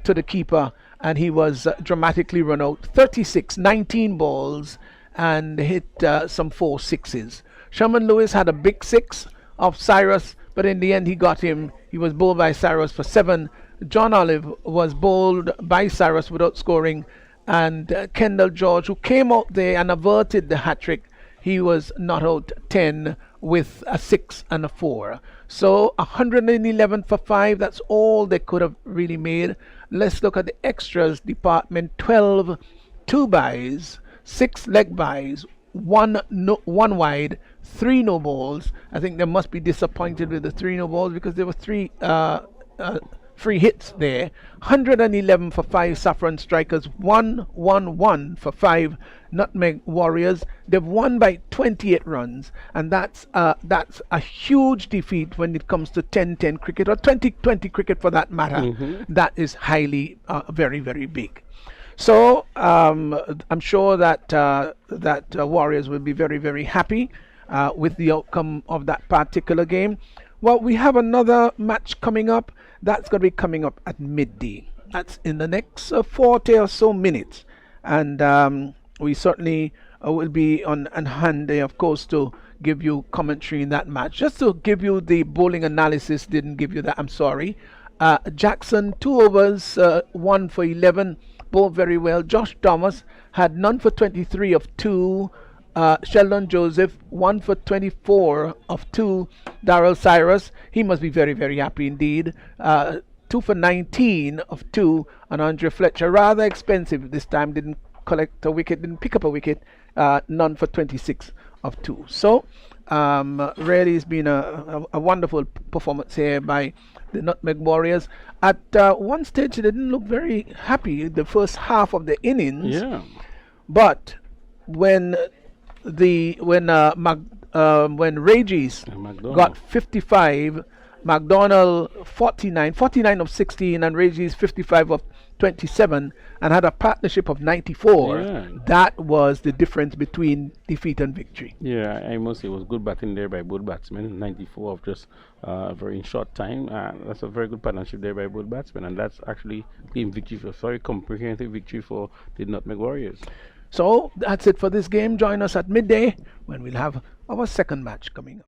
to the keeper, and he was dramatically run out. 36, 19 balls, and hit some 4 sixes. Sherman Lewis had a big 6 of Cyrus, but in the end he got him. He was bowled by Cyrus for 7. John Olive was bowled by Cyrus without scoring, and Kendall George, who came out there and averted the hat-trick, he was not out 10 with a 6 and a 4. So 111 for 5, that's all they could have really made. Let's look at the extras department. 12 2 byes, 6 leg byes, 1 wide, 3 no balls. I think they must be disappointed with the 3 no balls because there were 3 free hits there. 111 for 5 Saffron Strikers, 111 for 5 Nutmeg Warriors. They've won by 28 runs, and that's a huge defeat when it comes to 10-10 cricket or 20-20 cricket for that matter. That is highly very, very big. So I'm sure that Warriors will be very, very happy with the outcome of that particular game. Well, we have another match coming up. That's going to be coming up at midday. That's in the next 40 or so minutes. And we certainly will be on hand there, of course, to give you commentary in that match. Just to give you the bowling analysis, didn't give you that, I'm sorry. Jackson, 2 overs, 1 for 11, bowled very well. Josh Thomas had none for 23 of 2. Sheldon Joseph, 1 for 24 of 2. Darrell Cyrus, he must be very, very happy indeed. 2 for 19 of 2. And Andre Fletcher, rather expensive this time, didn't collect a wicket, didn't pick up a wicket. None for 26 of 2. So really it's been a wonderful performance here by the Nutmeg Warriors. At one stage they didn't look very happy the first half of the innings. Yeah. But when Regis got 55, McDonald 49 of 16, and Regis 55 of 27, and had a partnership of 94. Yeah. That was the difference between defeat and victory. Yeah, I must say it was good batting there by both batsmen. 94 of just a very short time. That's a very good partnership there by both batsmen, and that's actually game victory for very comprehensive victory for the Nutmeg Warriors. So that's it for this game. Join us at midday when we'll have our second match coming up.